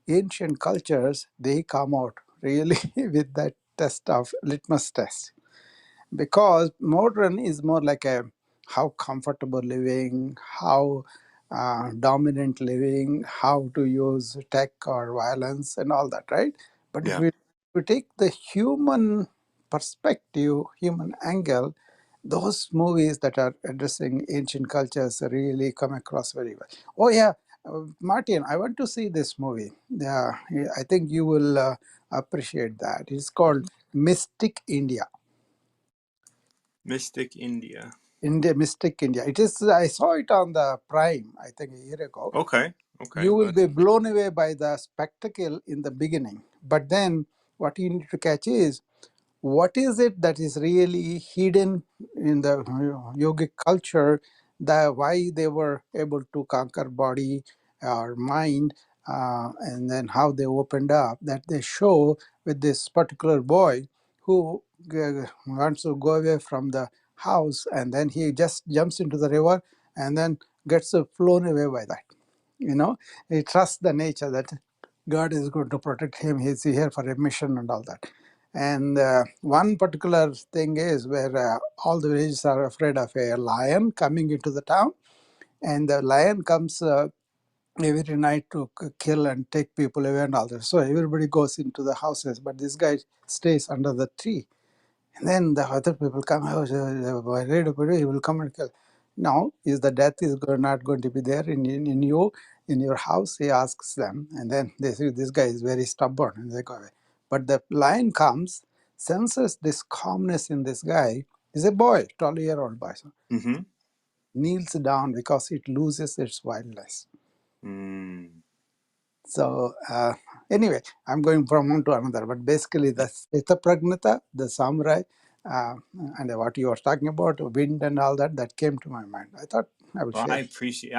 ancient cultures, they come out really with that test of litmus test, because modern is more like a how comfortable living, how dominant living, how to use tech or violence and all that, right? But if Yeah. we take the human perspective, human angle, those movies that are addressing ancient cultures really come across very well. Oh yeah, Martin, I want to see this movie. Yeah, I think you will appreciate that. It's called Mystic India. Mystic India. India, Mystic India. It is. I saw it on the Prime, I think, a year ago. Okay. Okay. You will be blown away by the spectacle in the beginning, but then what you need to catch is what is it that is really hidden in the yogic culture, that why they were able to conquer body or mind, and then how they opened up, that they show with this particular boy who wants to go away from the house, and then he just jumps into the river and then gets flown away by that. He trusts the nature that God is going to protect him. He's here for a mission and all that. And one particular thing is where all the villagers are afraid of a lion coming into the town, and the lion comes every night to kill and take people away and all that. So everybody goes into the houses, but this guy stays under the tree. And then the other people come, oh, he will come and kill. Now, is the death is not going to be there in you, in your house? He asks them. And then they say, this guy is very stubborn, and they go away. But the lion comes, senses this calmness in this guy. He's a boy, 12-year-old boy. So Mm-hmm. kneels down because it loses its wildness. Mm. So anyway, I'm going from one to another, but basically the Sthita Pragnata, the samurai, uh, and what you were talking about, wind and all that, that came to my mind. I thought I would Well, I share. appreciate.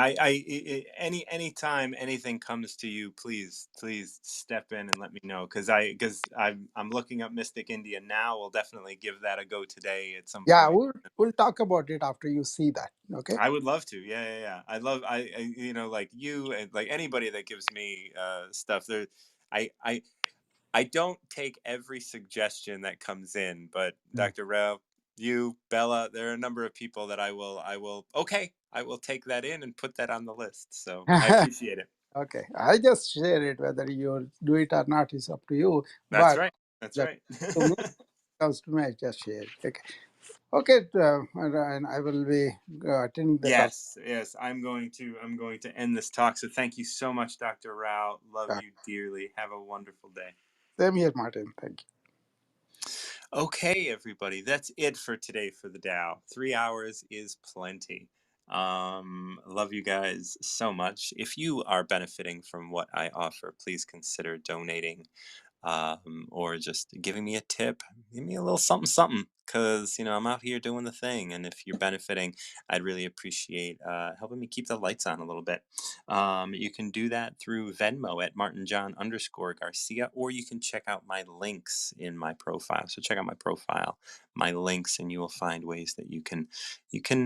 Anytime anything comes to you, please step in and let me know, I'm looking up Mystic India now. We'll definitely give that a go today at some Yeah, point. we'll talk about it after you see that. Okay. I would love to. Yeah. I like you and like anybody that gives me stuff. There, I I don't take every suggestion that comes in, but Mm. Dr. Rao, you, Bella, there are a number of people that I will take that in and put that on the list. So I appreciate it. Okay, I just share it. Whether you do it or not is up to you. That's But right. That's that right. to me comes to me, I just share it. Okay. Okay, and I will be attending the talk. Yes. I'm going to end this talk. So thank you so much, Dr. Rao. Love you dearly. Have a wonderful day. Same here, Martin. Thank you. Okay, everybody, that's it for today for the Dow. 3 hours is plenty. Love you guys so much. If you are benefiting from what I offer, please consider donating, or just giving me a tip. Give me a little something, something, because I'm out here doing the thing. And if you're benefiting, I'd really appreciate helping me keep the lights on a little bit. You can do that through Venmo at @MartinJohn_Garcia, or you can check out my links in my profile. So check out my profile, my links, and you will find ways that you can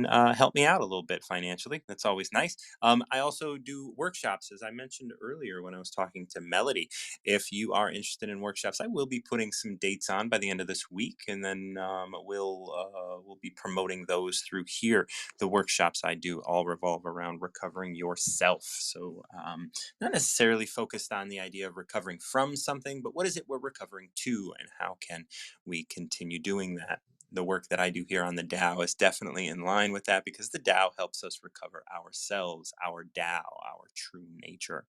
help me out a little bit financially. That's always nice. I also do workshops, as I mentioned earlier when I was talking to Melody. If you are interested in workshops, I will be putting some dates on by the end of this week, and then we'll be promoting those through here. The workshops I do all revolve around recovering yourself. So not necessarily focused on the idea of recovering from something, but what is it we're recovering to, and how can we continue doing that? The work that I do here on the Tao is definitely in line with that, because the Tao helps us recover ourselves, our Tao, our true nature.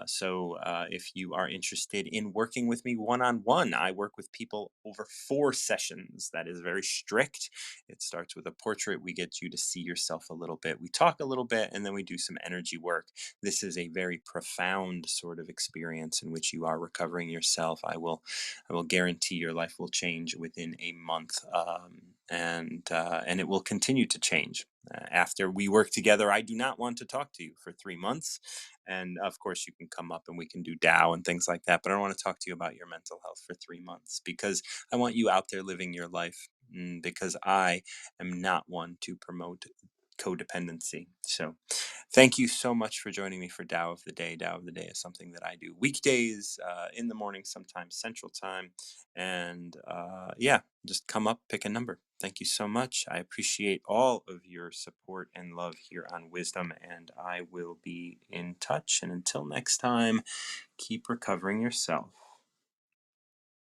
So if you are interested in working with me one-on-one, I work with people over 4 sessions. That is very strict. It starts with a portrait. We get you to see yourself a little bit. We talk a little bit, and then we do some energy work. This is a very profound sort of experience in which you are recovering yourself. I will guarantee your life will change within a month. and it will continue to change. After we work together, I do not want to talk to you for 3 months. And of course, you can come up and we can do Tao and things like that. But I don't want to talk to you about your mental health for 3 months, because I want you out there living your life, because I am not one to promote codependency. So thank you so much for joining me for Tao of the Day. Tao of the Day is something that I do weekdays in the morning, sometimes Central Time. And yeah, just come up, pick a number. Thank you so much. I appreciate all of your support and love here on Wisdom, and I will be in touch. And until next time, keep recovering yourself.